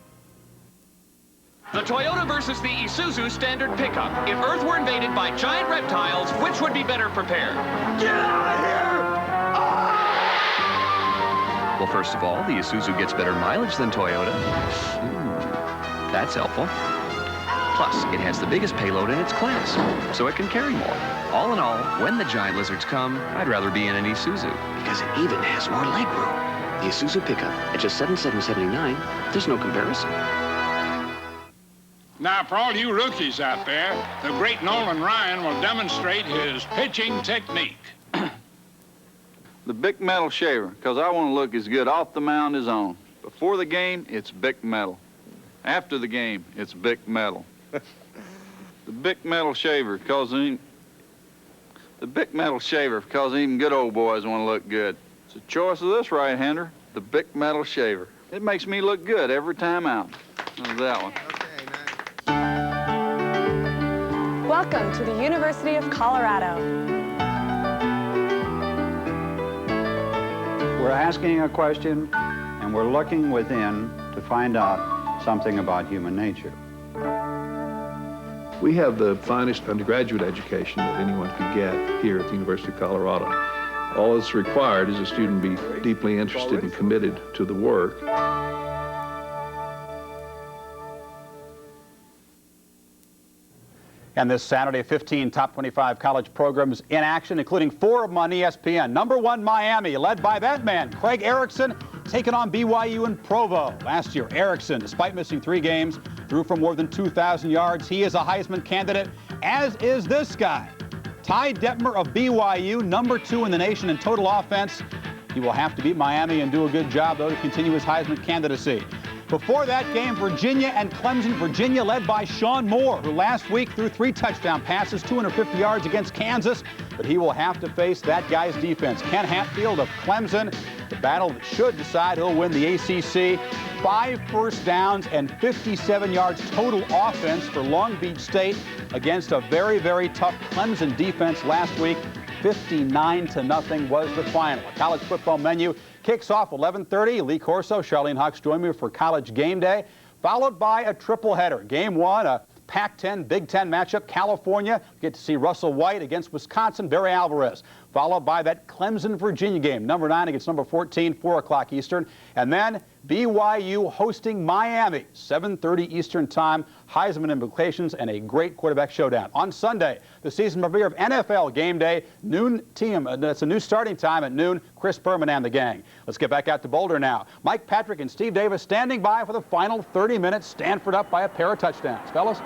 The Toyota versus the Isuzu standard pickup. If Earth were invaded by giant reptiles, which would be better prepared?
Get out of here! Ah!
Well, first of all, the Isuzu gets better mileage than Toyota. That's helpful. Plus, it has the biggest payload in its class, so it can carry more. All in all, when the giant lizards come, I'd rather be in an Isuzu.
Because it even has more legroom. The Isuzu pickup, at just $7,779, there's no comparison.
Now, for all you rookies out there, the great Nolan Ryan will demonstrate his pitching technique.
The Bic Metal shaver, because I want to look as good off the mound as on. Before the game, it's Bic Metal. After the game, it's Bic Metal. The Bic Metal shaver, because even good old boys want to look good. It's a choice of this right-hander, the Bic Metal shaver. It makes me look good every time out. How's that one?
Welcome to the University of Colorado.
We're asking a question, and we're looking within to find out something about human nature.
We have the finest undergraduate education that anyone could get here at the University of Colorado. All that's required is a student be deeply interested and committed to the work.
And this Saturday, 15 top 25 college programs in action, including 4 of them on ESPN. Number 1, Miami, led by that man, Craig Erickson, taking on BYU in Provo. Last year, Erickson, despite missing 3 games, threw for more than 2,000 yards. He is a Heisman candidate, as is this guy. Ty Detmer of BYU, number 2 in the nation in total offense. He will have to beat Miami and do a good job, though, to continue his Heisman candidacy. Before that game, Virginia and Clemson. Virginia led by Sean Moore, who last week threw 3 touchdown passes, 250 yards against Kansas, but he will have to face that guy's defense. Ken Hatfield of Clemson, the battle that should decide who'll win the ACC. 5 first downs and 57 yards total offense for Long Beach State against a very, very tough Clemson defense last week. 59-0 was the final. A college football menu kicks off 11:30. Lee Corso, Charlene Hawks join me for College Game Day, followed by a triple header. Game 1, a Pac-10, Big Ten matchup. California, get to see Russell White against Wisconsin, Barry Alvarez. followed by that Clemson-Virginia game, number 9 against number 14, 4 o'clock Eastern. And then BYU hosting Miami, 7:30 Eastern time, Heisman implications, and a great quarterback showdown. On Sunday, the season premiere of NFL Game Day, noon team. That's a new starting time at noon. Chris Berman and the gang. Let's get back out to Boulder now. Mike Patrick and Steve Davis standing by for the final 30 minutes. Stanford up by a pair of touchdowns. Fellas?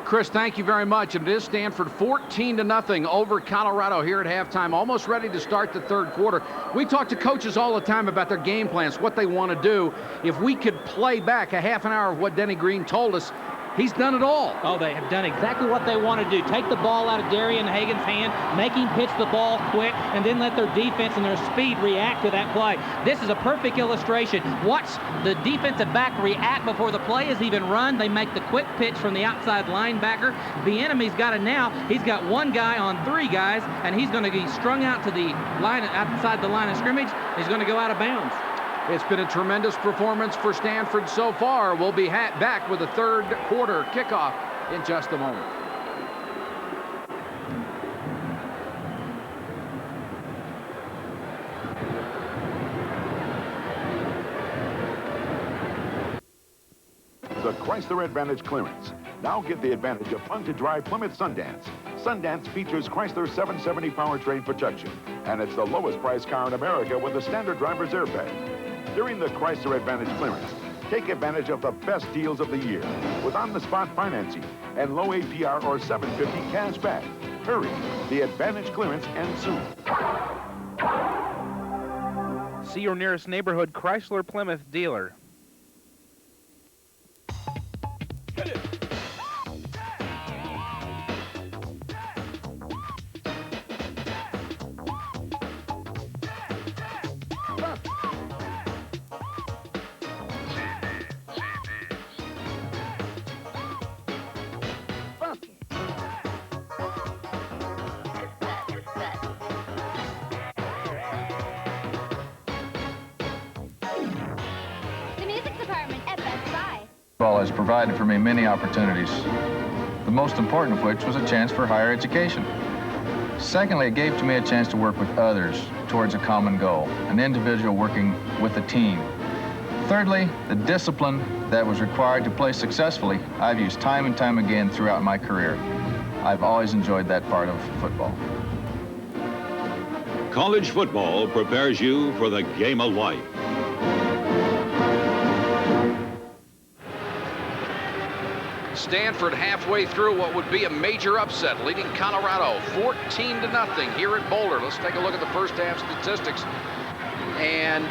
Chris, thank you very much. And it is Stanford 14-0 over Colorado here at halftime, almost ready to start the third quarter. We talk to coaches all the time about their game plans, what they want to do. If we could play back a half an hour of what Denny Green told us, he's done it all.
Oh, they have done exactly what they want to do. Take the ball out of Darian Hagan's hand, make him pitch the ball quick, and then let their defense and their speed react to that play. This is a perfect illustration. Watch the defensive back react before the play is even run. They make the quick pitch from the outside linebacker. The enemy's got it now. He's got one guy on 3 guys, and he's going to be strung out to the line outside the line of scrimmage. He's going to go out of bounds.
It's been a tremendous performance for Stanford so far. We'll be back with a third quarter kickoff in just a moment.
The Chrysler Advantage clearance. Now get the advantage of fun-to-drive Plymouth Sundance. Sundance features Chrysler 770 powertrain protection, and it's the lowest priced car in America with a standard driver's airbag. During the Chrysler Advantage clearance, take advantage of the best deals of the year with on-the-spot financing and low APR or $750 cash back. Hurry, the Advantage clearance ends soon.
See your nearest neighborhood Chrysler Plymouth dealer.
Football has provided for me many opportunities, the most important of which was a chance for higher education. Secondly, it gave to me a chance to work with others towards a common goal, an individual working with a team. Thirdly, the discipline that was required to play successfully, I've used time and time again throughout my career. I've always enjoyed that part of football.
College football prepares you for the game of life.
Stanford halfway through what would be a major upset, leading Colorado 14-0 here at Boulder. Let's take a look at the first half statistics. And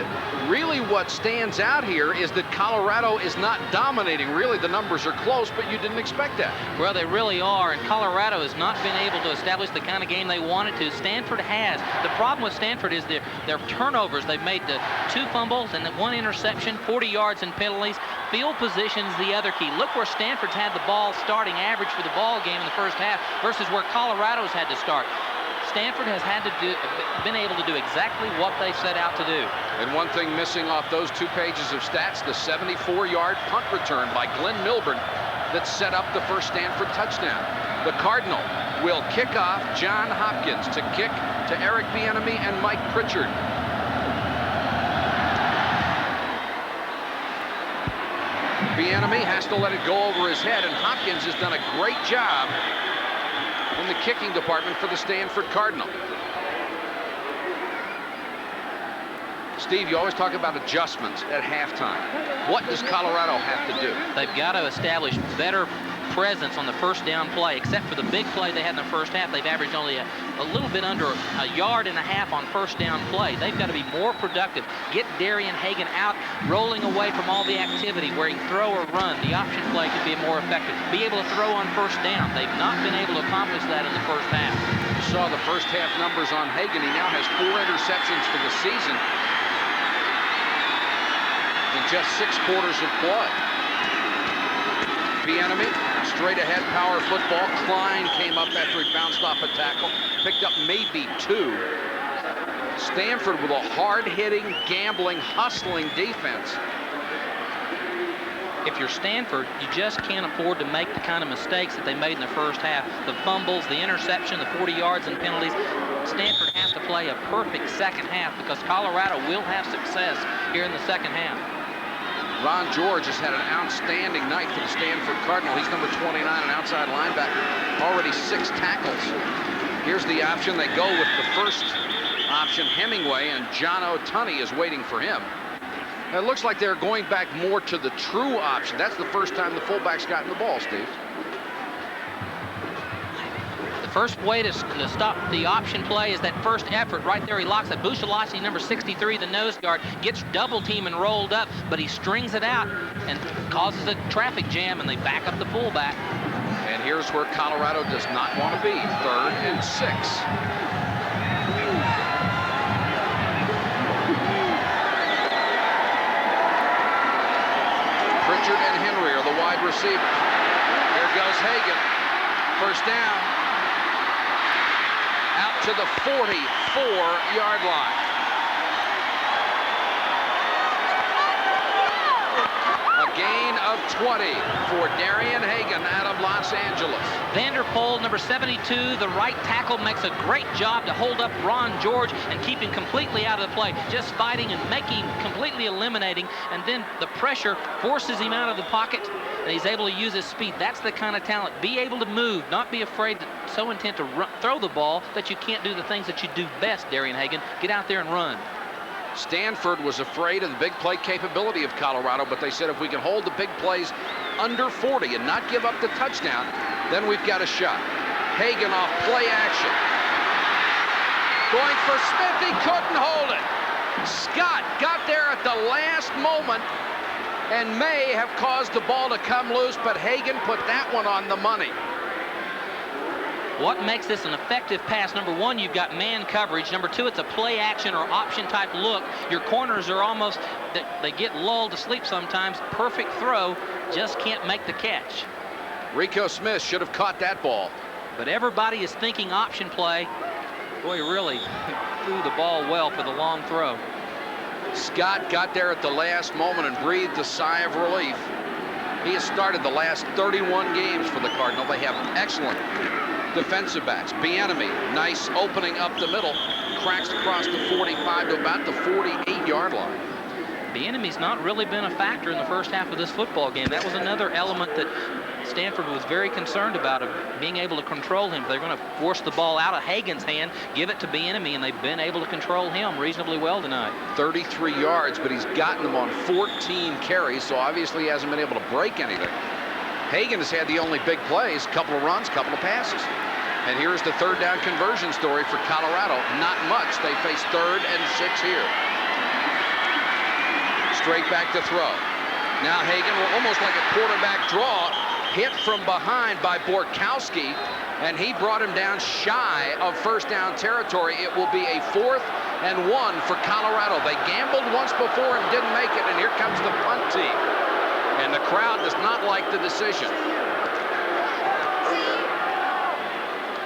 really what stands out here is that Colorado is not dominating. Really, the numbers are close, but you didn't expect that.
Well, they really are, and Colorado has not been able to establish the kind of game they wanted to. Stanford has. The problem with Stanford is their turnovers. They've made the 2 fumbles and the 1 interception, 40 yards in penalties. Field position is the other key. Look where Stanford's had the ball starting average for the ball game in the first half versus where Colorado's had to start. Stanford has been able to do exactly what they set out to do.
And one thing missing off those 2 pages of stats, the 74-yard punt return by Glenn Milburn that set up the first Stanford touchdown. The Cardinal will kick off. John Hopkins to kick to Eric Bieniemy and Mike Pritchard. Bieniemy has to let it go over his head, and Hopkins has done a great job in the kicking department for the Stanford Cardinal. Steve, you always talk about adjustments at halftime. What does Colorado have to do?
They've got to establish better presence on the first down play. Except for the big play they had in the first half, they've averaged only a little bit under a yard and a half on first down play. They've got to be more productive. Get Darian Hagan out, rolling away from all the activity where he can throw or run. The option play could be more effective. Be able to throw on first down. They've not been able to accomplish that in the first half.
You saw the first half numbers on Hagan. He now has 4 interceptions for the season in just 6 quarters of play. Bieniemy, straight ahead power football. Klein came up after he bounced off a tackle, picked up maybe 2. Stanford with a hard-hitting, gambling, hustling defense.
if you're Stanford, you just can't afford to make the kind of mistakes that they made in the first half. The fumbles, the interception, the 40 yards and penalties. Stanford has to play a perfect second half because Colorado will have success here in the second half.
Ron George has had an outstanding night for the Stanford Cardinal. He's number 29, an outside linebacker, already 6 tackles. Here's the option. They go with the first option, Hemingway, and John O'Tunney is waiting for him. It looks like they're going back more to the true option. That's the first time the fullback's gotten the ball, Steve.
The first way to stop the option play is that first effort right there. He locks it. Bushalashi, number 63, the nose guard, gets double team and rolled up, but he strings it out and causes a traffic jam, and they back up the fullback.
And here's where Colorado does not want to be. 3rd and 6. Pritchard and Henry are the wide receivers. Here goes Hagan. First down. Out to the 44-yard line. A gain of 20 for Darian Hagan out of Los Angeles.
Vanderpool, number 72, the right tackle, makes a great job to hold up Ron George and keep him completely out of the play. Just fighting and making, completely eliminating, and then the pressure forces him out of the pocket, and he's able to use his speed. That's the kind of talent. Be able to move, not be afraid to, so intent to throw the ball that you can't do the things that you do best, Darian Hagan. Get out there and run.
Stanford was afraid of the big play capability of Colorado, but they said if we can hold the big plays under 40 and not give up the touchdown, then we've got a shot. Hagan off play action. Going for Smith, he couldn't hold it. Scott got there at the last moment and may have caused the ball to come loose, but Hagan put that one on the money.
What makes this an effective pass? Number 1, you've got man coverage. Number 2, it's a play action or option type look. Your corners are almost, they get lulled to sleep sometimes. Perfect throw, just can't make the catch.
Rico Smith should have caught that ball.
But everybody is thinking option play. Boy, really threw the ball well for the long throw.
Scott got there at the last moment and breathed a sigh of relief. He has started the last 31 games for the Cardinal. They have excellent defensive backs. Bieniemy, nice opening up the middle, cracks across the 45 to about the 48-yard line.
Bieniemy's not really been a factor in the first half of this football game. That was another element that Stanford was very concerned about, of being able to control him. They're going to force the ball out of Hagan's hand, give it to Bieniemy, and they've been able to control him reasonably well tonight.
33 yards, but he's gotten them on 14 carries, so obviously he hasn't been able to break anything. Hagan has had the only big plays, couple of runs, couple of passes. And here's the 3rd down conversion story for Colorado. Not much. They face 3rd and 6 here. Straight back to throw. Now Hagan will almost like a quarterback draw, hit from behind by Borkowski, and he brought him down shy of first down territory. It will be a 4th and 1 for Colorado. They gambled once before and didn't make it, and here comes the punt team. And the crowd does not like the decision.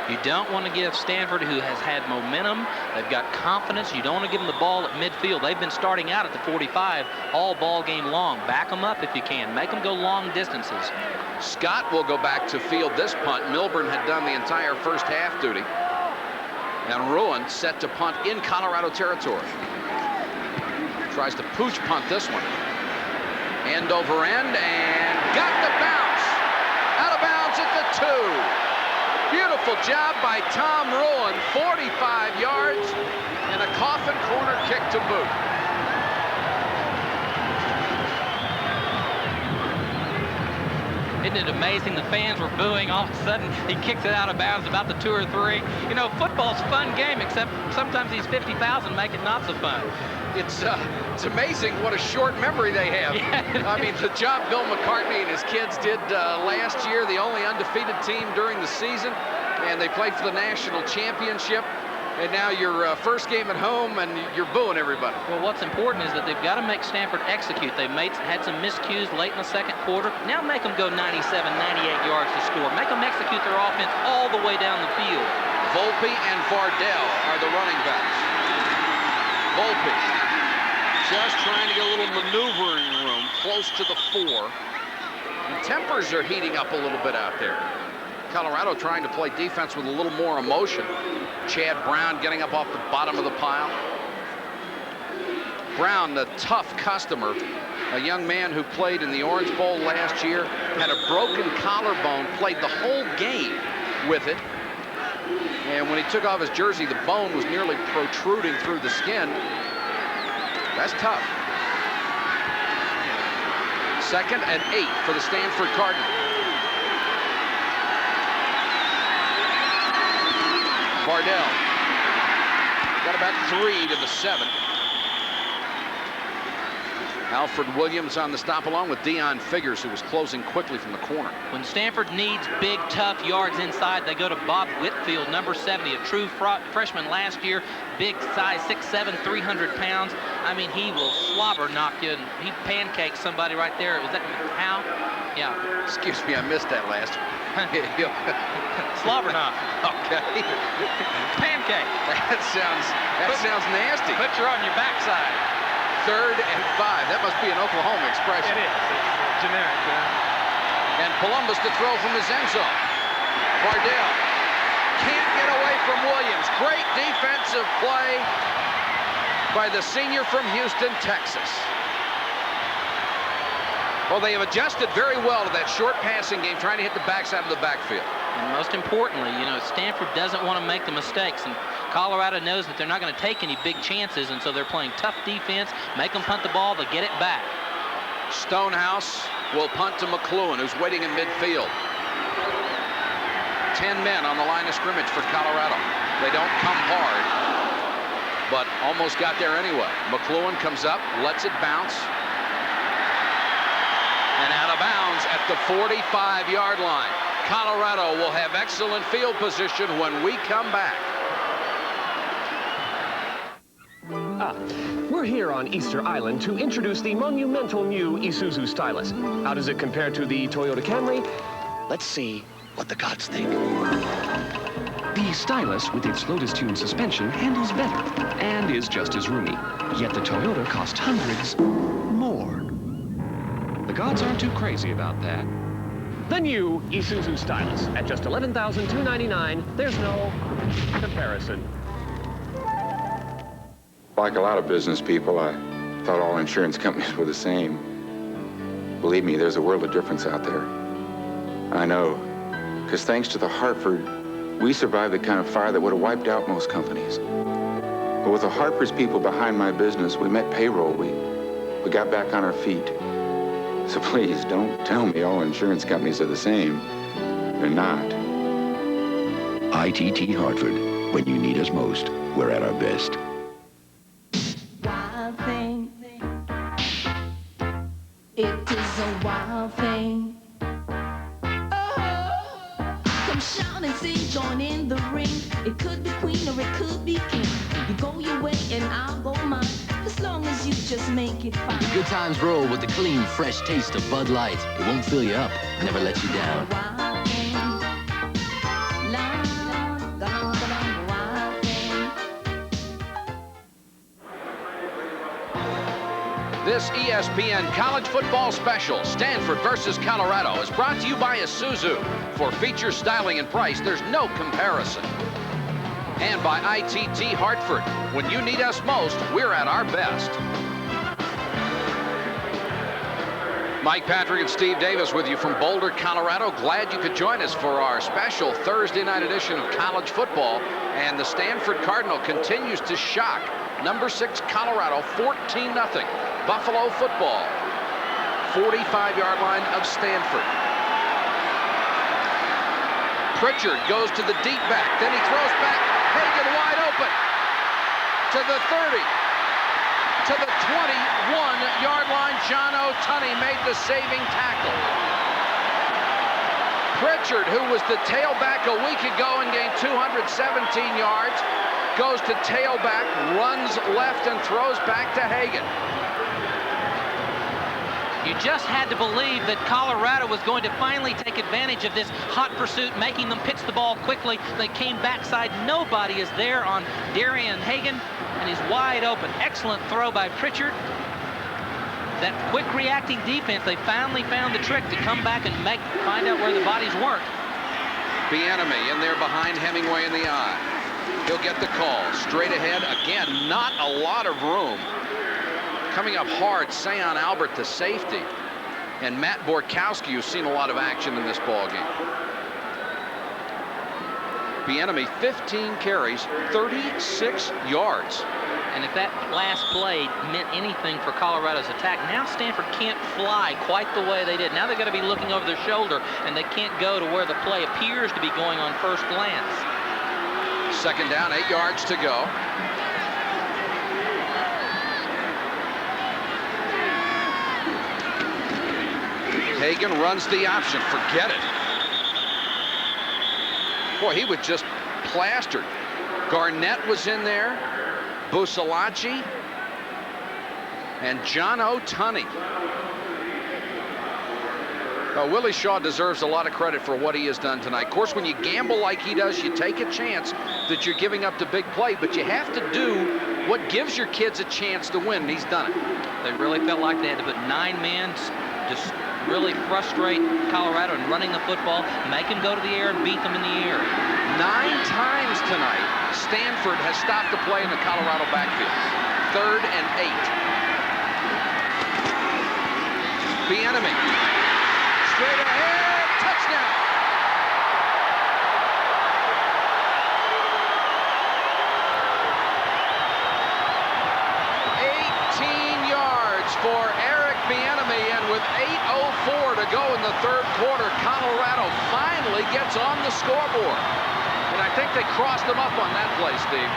You don't want to give Stanford, who has had momentum, they've got confidence, you don't want to give them the ball at midfield. They've been starting out at the 45 all ball game long. Back them up if you can. Make them go long distances.
Scott will go back to field this punt. Milburn had done the entire first half duty. And Ruin set to punt in Colorado territory. Tries to pooch punt this one. End over end, and got the bounce. Out of bounds at the 2. Beautiful job by Tom Ruin. 45 yards and a coffin corner kick to boot.
Isn't it amazing? The fans were booing. All of a sudden, he kicks it out of bounds about the 2 or 3. You know, football's a fun game, except sometimes these 50,000 make it not so fun.
It's amazing what a short memory they have. Yeah. I mean, the job Bill McCartney and his kids did last year, the only undefeated team during the season, and they played for the national championship. And now your first game at home, and you're booing everybody.
Well, what's important is that they've got to make Stanford execute. They've had some miscues late in the second quarter. Now make them go 97, 98 yards to score. Make them execute their offense all the way down the field.
Volpe and Vardell are the running backs. Volpe just trying to get a little maneuvering room close to the 4. And tempers are heating up a little bit out there. Colorado trying to play defense with a little more emotion. Chad Brown getting up off the bottom of the pile. Brown, the tough customer, a young man who played in the Orange Bowl last year, had a broken collarbone, played the whole game with it. And when he took off his jersey, the bone was nearly protruding through the skin. That's tough. 2nd and 8 for the Stanford Cardinal. Bardell got about 3 to the 7. Alfred Williams on the stop along with Deion Figures, who was closing quickly from the corner.
When Stanford needs big, tough yards inside, they go to Bob Whitfield, number 70, a true freshman last year, big size, 6'7", 300 pounds. I mean, he will slobber knock you, and he pancakes somebody right there. Was that Hal? Yeah.
Excuse me, I missed that last one.
Slobber knock.
Okay.
Pancake.
That sounds nasty.
Put you on your backside.
3rd and 5. That must be an Oklahoma expression.
It is. It's generic.
And Columbus to throw from his end zone. Bardell can't get away from Williams. Great defensive play by the senior from Houston, Texas. Well, they have adjusted very well to that short passing game, trying to hit the backside of the backfield.
And most importantly, you know, Stanford doesn't want to make the mistakes, and Colorado knows that they're not going to take any big chances, and so they're playing tough defense, make them punt the ball, they'll get it back.
Stonehouse will punt to McLuhan, who's waiting in midfield. 10 men on the line of scrimmage for Colorado. They don't come hard, but almost got there anyway. McLuhan comes up, lets it bounce, and out of bounds at the 45-yard line. Colorado will have excellent field position when we come back.
We're here on Easter Island to introduce the monumental new Isuzu Stylus. How does it compare to the Toyota Camry? Let's see what the gods think. The Stylus, with its Lotus Tune suspension, handles better and is just as roomy. Yet the Toyota costs hundreds more. The gods aren't too crazy about that. The new Isuzu Stylus at just $11,299. There's no comparison.
Like a lot of business people, I thought all insurance companies were the same. Believe me, there's a world of difference out there. I know, because thanks to the Hartford, we survived the kind of fire that would have wiped out most companies. But with the Hartford's people behind my business, we met payroll. We got back on our feet. So please, don't tell me all insurance companies are the same. They're not.
ITT Hartford. When you need us most, we're at our best.
Wild thing. It is a wild thing. Oh, come shout and sing, join in the ring. It could be queen or it could be king. You go your way and I'll go mine. As long as you just make it fine.
The good times roll with the clean, fresh taste of Bud Light. It won't fill you up, never let you down.
This ESPN College Football Special, Stanford versus Colorado, is brought to you by Isuzu. For feature, styling, and price, there's no comparison. And by ITT Hartford. When you need us most, we're at our best. Mike Patrick and Steve Davis with you from Boulder, Colorado. Glad you could join us for our special Thursday night edition of college football. And the Stanford Cardinal continues to shock. Number 6 Colorado, 14-0. Buffalo football. 45-yard line of Stanford. Pritchard goes to the deep back. Then he throws back. Hagan wide open. To the 30. To the 21-yard line. John O'Tunney made the saving tackle. Pritchard, who was the tailback a week ago and gained 217 yards, goes to tailback, runs left, and throws back to Hagan.
You just had to believe that Colorado was going to finally take advantage of this hot pursuit, making them pitch the ball quickly. They came backside. Nobody is there on Darian Hagan, and he's wide open. Excellent throw by Pritchard. that quick reacting defense, they finally found the trick to come back and find out where the bodies weren't.
Bieniemy in there behind Hemingway in the eye. He'll get the call. Straight ahead. Again, not a lot of room. Coming up hard, Sayon Albert, the safety. And Matt Borkowski, who's seen a lot of action in this ball game. Bieniemy, 15 carries, 36 yards.
And if that last play meant anything for Colorado's attack, now Stanford can't fly quite the way they did. Now they're going to be looking over their shoulder, and they can't go to where the play appears to be going on first glance.
Second down, 8 yards to go. Hagan runs the option. Forget it. Boy, he was just plastered. Garnett was in there. Busalacci and John O'Tunney. Willie Shaw deserves a lot of credit for what he has done tonight. Of course, when you gamble like he does, you take a chance that you're giving up the big play, but you have to do what gives your kids a chance to win, and he's done it.
They really felt like they had to put 9 men, just really frustrate Colorado in running the football, make them go to the air and beat them in the air.
9 times tonight, Stanford has stopped the play in the Colorado backfield. 3rd and 8. Bieniemy. Straight ahead. Touchdown. For Eric Bieniemy, and with 8:04 to go in the 3rd quarter, Colorado finally gets on the scoreboard. And I think they crossed them up on that play, Steve.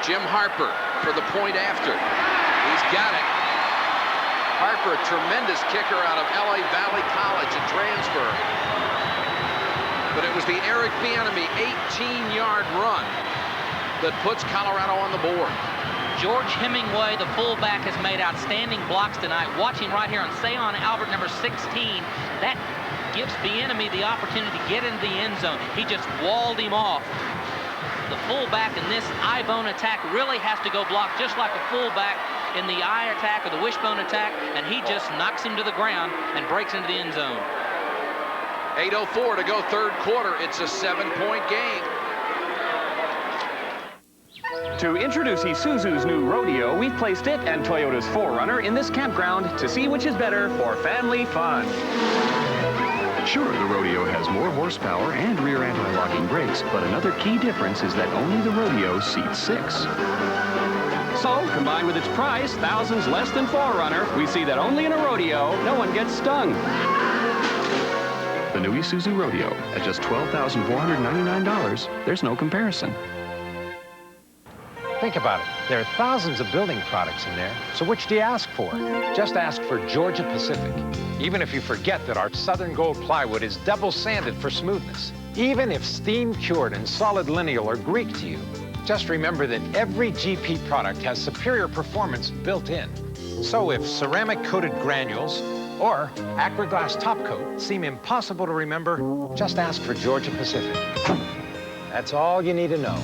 Jim Harper for the point after. He's got it. Harper, a tremendous kicker out of LA Valley College, a transfer. But it was the Eric Bieniemy 18-yard run that puts Colorado on the board.
George Hemingway, the fullback, has made outstanding blocks tonight. Watching right here on Sayon Albert, number 16, that gives Bieniemy the opportunity to get into the end zone. He just walled him off. The fullback in this I-bone attack really has to go block just like a fullback in the eye attack or the wishbone attack, and he just knocks him to the ground and breaks into the end zone.
8:04 to go 3rd quarter. It's a 7-point game.
To introduce Isuzu's new rodeo, we've placed it and Toyota's 4Runner in this campground to see which is better for family fun.
Sure, the rodeo has more horsepower and rear anti-locking brakes, but another key difference is that only the rodeo seats 6.
So, combined with its price, thousands less than 4Runner, we see that only in a rodeo, no one gets stung.
The new Isuzu Rodeo, at just $12,499, there's no comparison.
Think about it. There are thousands of building products in there, so which do you ask for? Just ask for Georgia Pacific. Even if you forget that our Southern Gold plywood is double sanded for smoothness. Even if steam cured and solid lineal are Greek to you. Just remember that every GP product has superior performance built in. So if ceramic-coated granules or Acraglass top coat seem impossible to remember, just ask for Georgia Pacific. That's all you need to know.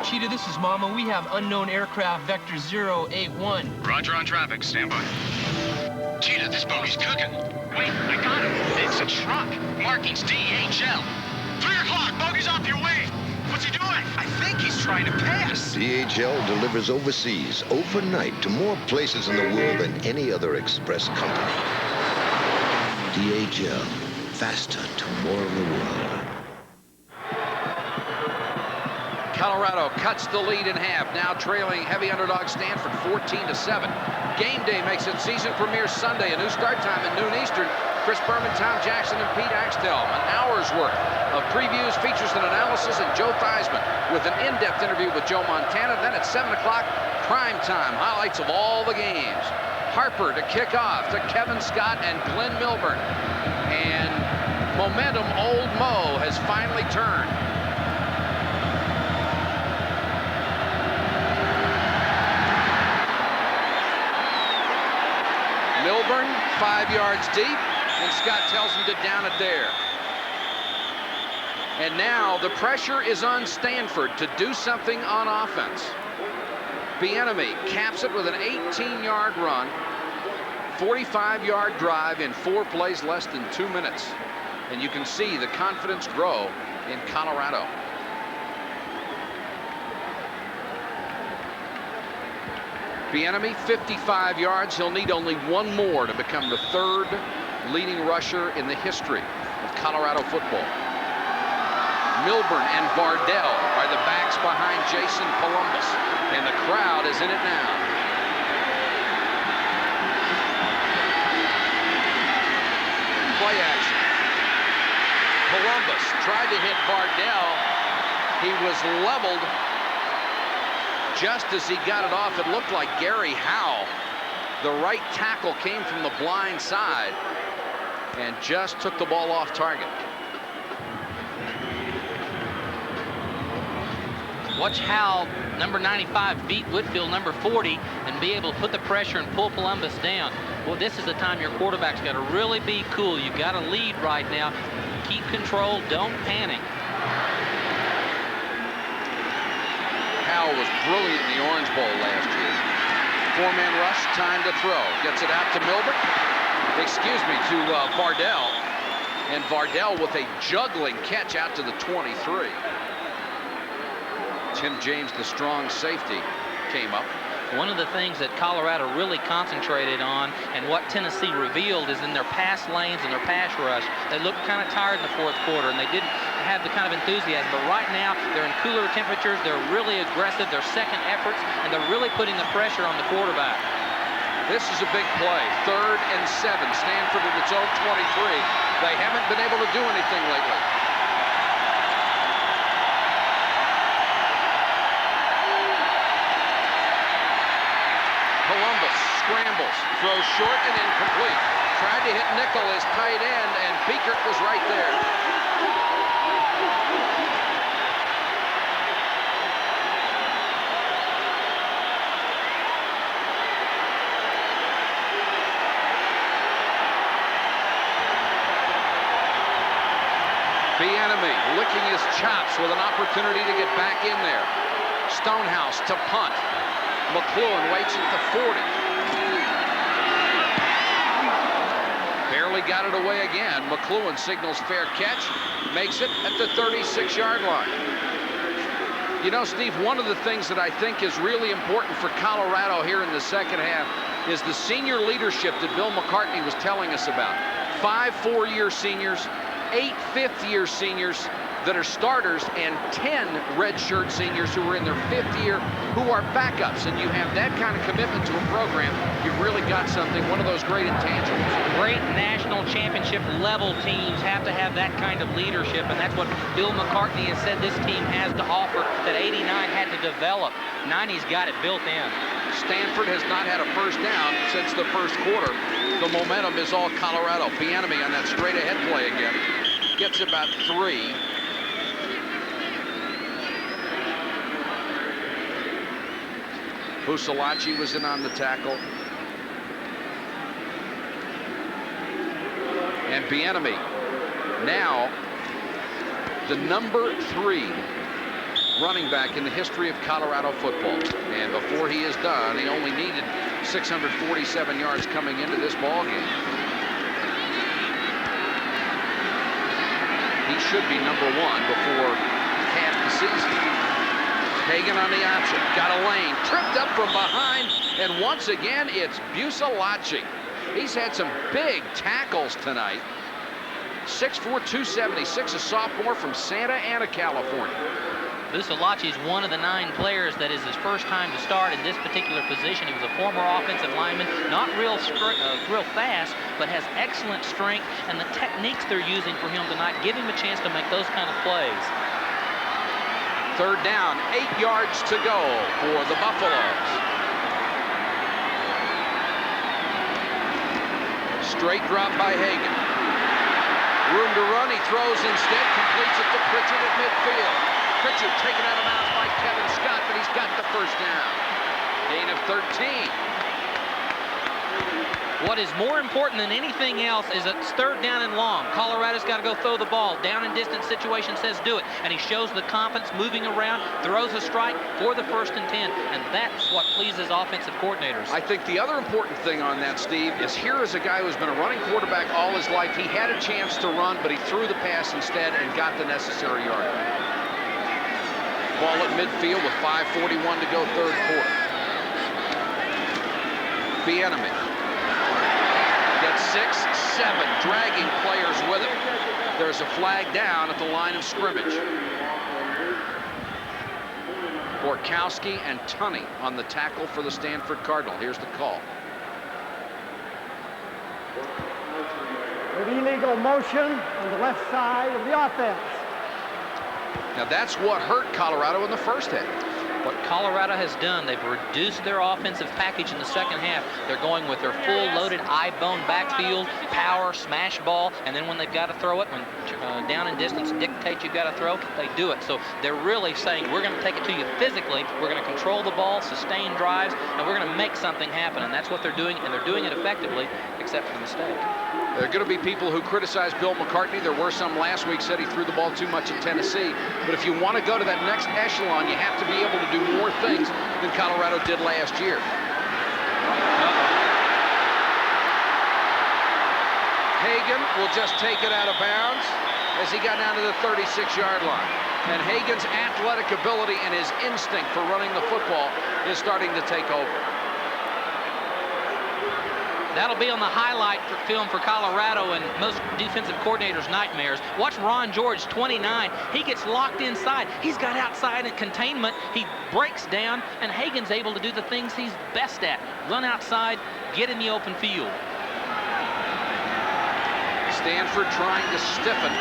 Cheetah, this is Mama. We have unknown aircraft vector 081.
Roger on traffic. Stand by. Cheetah, this bogey's cooking. Wait, I got it. It's a truck. Markings DHL. 3 o'clock. Bogey's off your way. What's he doing? I think he's trying to pass.
DHL delivers overseas, overnight, to more places in the world than any other express company. DHL, faster to more of the world.
Colorado cuts the lead in half, now trailing heavy underdog Stanford 14-7. Game day makes its season premiere Sunday, a new start time at noon Eastern. Chris Berman, Tom Jackson, and Pete Axtell. An hour's worth of previews, features, and analysis, and Joe Theismann with an in-depth interview with Joe Montana. Then at 7 o'clock, prime time, highlights of all the games. Harper to kick off to Kevin Scott and Glenn Milburn. And momentum, Old Mo has finally turned.
Milburn, 5 yards deep, and Scott tells him to down it there. And now the pressure is on Stanford to do something on offense. Bieniemy caps it with an 18-yard run, 45-yard drive in 4 plays less than 2 minutes. And you can see the confidence grow in Colorado. Bieniemy, 55 yards. He'll need only 1 more to become the 3rd leading rusher in the history of Colorado football. Milburn and Vardell are the backs behind Jason Columbus, and the crowd is in it now. Play action. Columbus tried to hit Vardell. He was leveled just as he got it off. It looked like Gary Howe, the right tackle, came from the blind side and just took the ball off target.
Watch how number 95 beat Whitfield, number 40, and be able to put the pressure and pull Columbus down. Well, this is the time your quarterback's got to really be cool. You've got a lead right now. Keep control. Don't panic.
Howell was brilliant in the Orange Bowl last year. 4-man rush, time to throw. Gets it out to Milburn. Excuse me, to Vardell. And Vardell with a juggling catch out to the 23. Tim James, the strong safety, came up.
One of the things that Colorado really concentrated on and what Tennessee revealed is in their pass lanes and their pass rush. They looked kind of tired in the 4th quarter, and they didn't have the kind of enthusiasm. But right now, they're in cooler temperatures. They're really aggressive. They're second efforts, and they're really putting the pressure on the quarterback.
This is a big play. 3rd and 7. Stanford at its own 23. They haven't been able to do anything lately. Columbus scrambles, throws short and incomplete. Tried to hit Nickel as tight end, and Beekert was right there. Bieniemy licking his chops with an opportunity to get back in there. Stonehouse to punt. McLuhan waits at the 40. Barely got it away again. McLuhan signals fair catch, makes it at the 36-yard line. You know, Steve, one of the things that I think is really important for Colorado here in the second half is the senior leadership that Bill McCartney was telling us about. 5 four-year seniors, 8 fifth-year seniors that are starters, and 10 redshirt seniors who are in their 5th year who are backups. And you have that kind of commitment to a program, you've really got something, one of those great intangibles.
Great national championship level teams have to have that kind of leadership, and that's what Bill McCartney has said this team has to offer that 89 had to develop. 90's got it built in.
Stanford has not had a first down since the 1st quarter. The momentum is all Colorado. Bieniemy on that straight ahead play again. Gets about 3. Busalachi was in on the tackle. And Bieniemy now the number 3 running back in the history of Colorado football. And before he is done, he only needed 647 yards coming into this ball game. He should be number 1 before half the season. Hagan on the option, got a lane, tripped up from behind, and once again, it's Busalachi. He's had some big tackles tonight. 6'4", 276, a sophomore from Santa Ana, California.
Busalachi is one of the 9 players that is his first time to start in this particular position. He was a former offensive lineman, not real fast, but has excellent strength, and the techniques they're using for him tonight give him a chance to make those kind of plays.
3rd down, 8 yards to go for the Buffaloes. Straight drop by Hagan. Room to run, he throws instead, completes it to Pritchard at midfield. Pritchard taken out of bounds by Kevin Scott, but he's got the first down. Gain of 13.
What is more important than anything else is it's 3rd down and long. Colorado's got to go throw the ball. Down and distance situation says do it. And he shows the confidence moving around, throws a strike for the 1st and 10. And that's what pleases offensive coordinators.
I think the other important thing on that, Steve, is here is a guy who's been a running quarterback all his life. He had a chance to run, but he threw the pass instead and got the necessary yard. Ball at midfield with 5:41 to go, 3rd quarter. Bieniemy gets 6, 7, dragging players with him. There's a flag down at the line of scrimmage. Borkowski and Tunney on the tackle for the Stanford Cardinal. Here's the call.
With illegal motion on the left side of the offense.
Now that's what hurt Colorado in the first half.
What Colorado has done, they've reduced their offensive package in the second half. They're going with their full loaded eye-bone backfield, power, smash ball, and then when they've got to throw it, when down and distance dictates you've got to throw, they do it. So they're really saying, we're going to take it to you physically, we're going to control the ball, sustain drives, and we're going to make something happen. And that's what they're doing, and they're doing it effectively, except for the mistake.
There are going to be people who criticize Bill McCartney. There were some last week said he threw the ball too much at Tennessee. But if you want to go to that next echelon, you have to be able to do more things than Colorado did last year. Hagan will just take it out of bounds as he got down to the 36-yard line. And Hagan's athletic ability and his instinct for running the football is starting to take over.
That'll be on the highlight film for Colorado and most defensive coordinators' nightmares. Watch Ron George, 29. He gets locked inside. He's got outside and containment. He breaks down, and Hagan's able to do the things he's best at. Run outside, get in the open field.
Stanford trying to stiffen.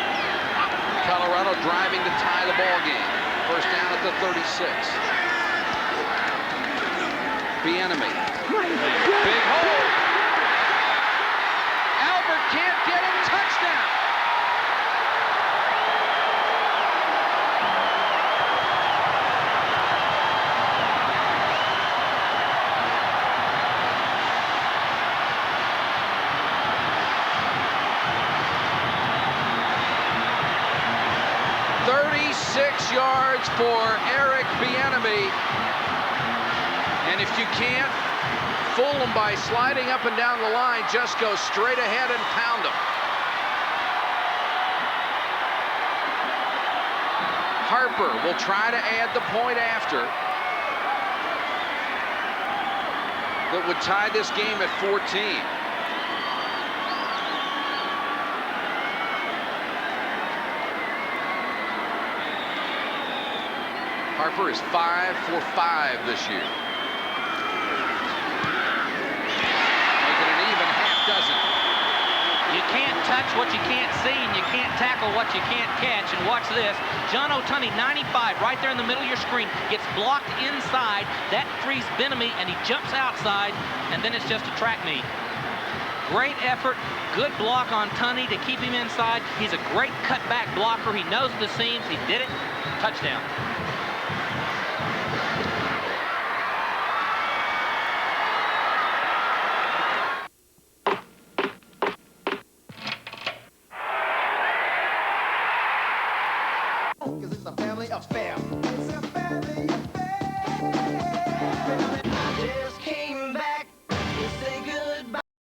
Colorado driving to tie the ball game. 1st down at the 36. Bieniemy. Big hole. Can't get him. Touchdown. "36 yards for Eric Bieniemy. And if you can't fool them by sliding up and down the line, just go straight ahead and pound them." Harper will try to add the point after. That would tie this game at 14. Harper is 5 for 5 this year.
You can't touch what you can't see, and you can't tackle what you can't catch. And watch this. John O'Tunney, 95, right there in the middle of your screen, gets blocked inside. That frees Bieniemy, and he jumps outside, and then it's just a track meet. Great effort, good block on Tunney to keep him inside. He's a great cutback blocker. He knows the seams. He did it. Touchdown.
Affair.